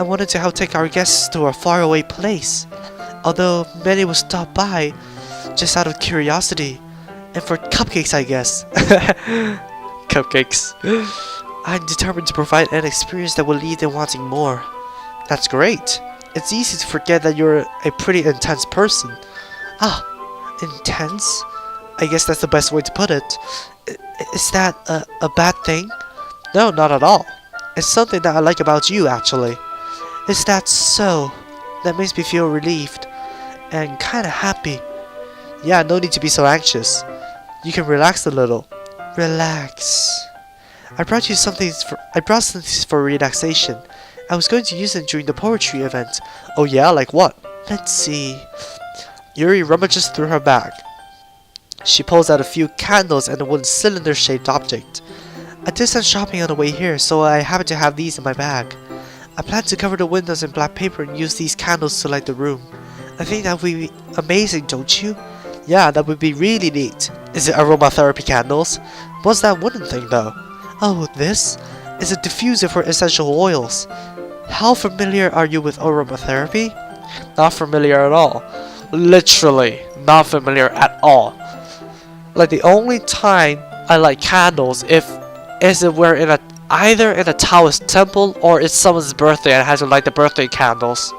I wanted to help take our guests to a faraway place. Although many will stop by just out of curiosity. And for cupcakes, I guess. Cupcakes. I'm determined to provide an experience that will leave them wanting more. That's great. It's easy to forget that you're a pretty intense person. Intense? I guess that's the best way to put it. Is that a bad thing? No, not at all. It's something that I like about you, actually. Is that so? That makes me feel relieved. And kinda happy. Yeah, no need to be so anxious. You can relax a little. Relax. I brought something for relaxation. I was going to use them during the poetry event. Oh yeah, like what? Let's see. Yuri rummages through her bag. She pulls out a few candles and a wooden cylinder-shaped object. I did some shopping on the way here, so I happen to have these in my bag. I plan to cover the windows in black paper and use these candles to light the room. I think that would be amazing, don't you? Yeah, that would be really neat. Is it aromatherapy candles? What's that wooden thing though? Oh, this is a diffuser for essential oils. How familiar are you with aromatherapy? Not familiar at all. Literally, not familiar at all. Like the only time I light candles if we're in either in a Taoist temple or it's someone's birthday and I have to light the birthday candles.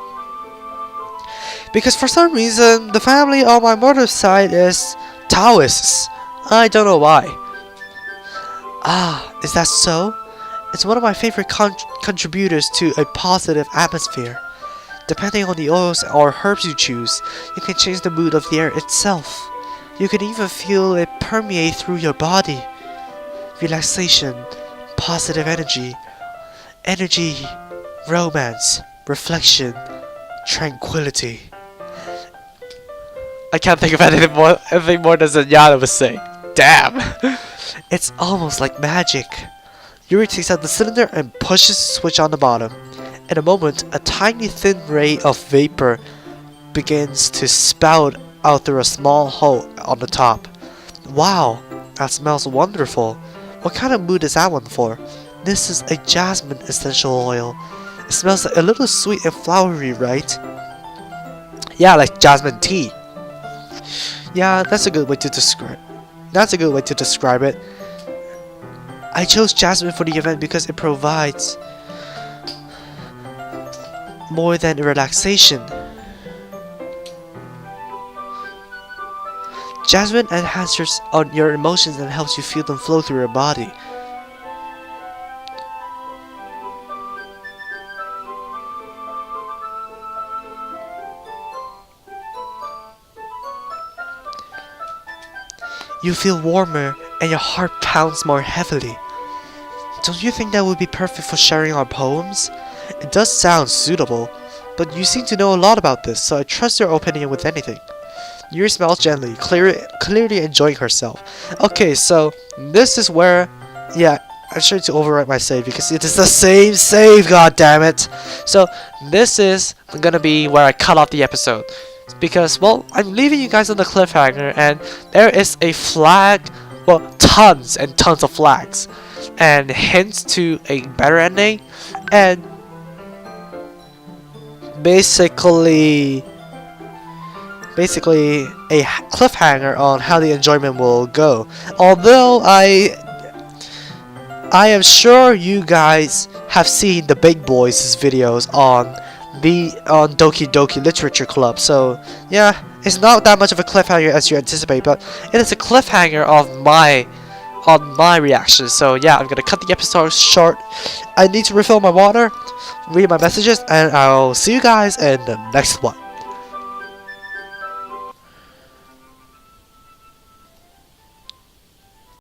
Because for some reason the family on my mother's side is Taoists. I don't know why. Ah, is that so? It's one of my favorite contributors to a positive atmosphere. Depending on the oils or herbs you choose, you can change the mood of the air itself. You can even feel it permeate through your body. Relaxation, positive energy, romance, reflection, tranquility. I can't think of anything more than Zenyatta was saying. Damn! It's almost like magic. Yuri takes out the cylinder and pushes the switch on the bottom. In a moment, a tiny thin ray of vapor begins to spout out through a small hole on the top. Wow, that smells wonderful. What kind of mood is that one for? This is a jasmine essential oil. It smells like a little sweet and flowery, right? Yeah, like jasmine tea. Yeah, that's a good way to describe. it. I chose jasmine for the event because it provides more than relaxation. Jasmine enhances on your emotions and helps you feel them flow through your body. You feel warmer and your heart pounds more heavily. Don't you think that would be perfect for sharing our poems? It does sound suitable, but you seem to know a lot about this, so I trust your opinion with anything. Yuri smiles gently, clearly enjoying herself. Okay, so this is where, yeah, I'm trying to overwrite my save because it is the same save, god damn it. So this is gonna be where I cut off the episode. Because, well, I'm leaving you guys on the cliffhanger and there is a flag, well, tons and tons of flags and hints to a better ending and basically a cliffhanger on how the enjoyment will go. Although I am sure you guys have seen the big boys' videos on Doki Doki Literature Club, so yeah, it's not that much of a cliffhanger as you anticipate, but it is a cliffhanger of my reaction. So yeah, I'm gonna cut the episode short. I need to refill my water, read my messages, and I'll see you guys in the next one.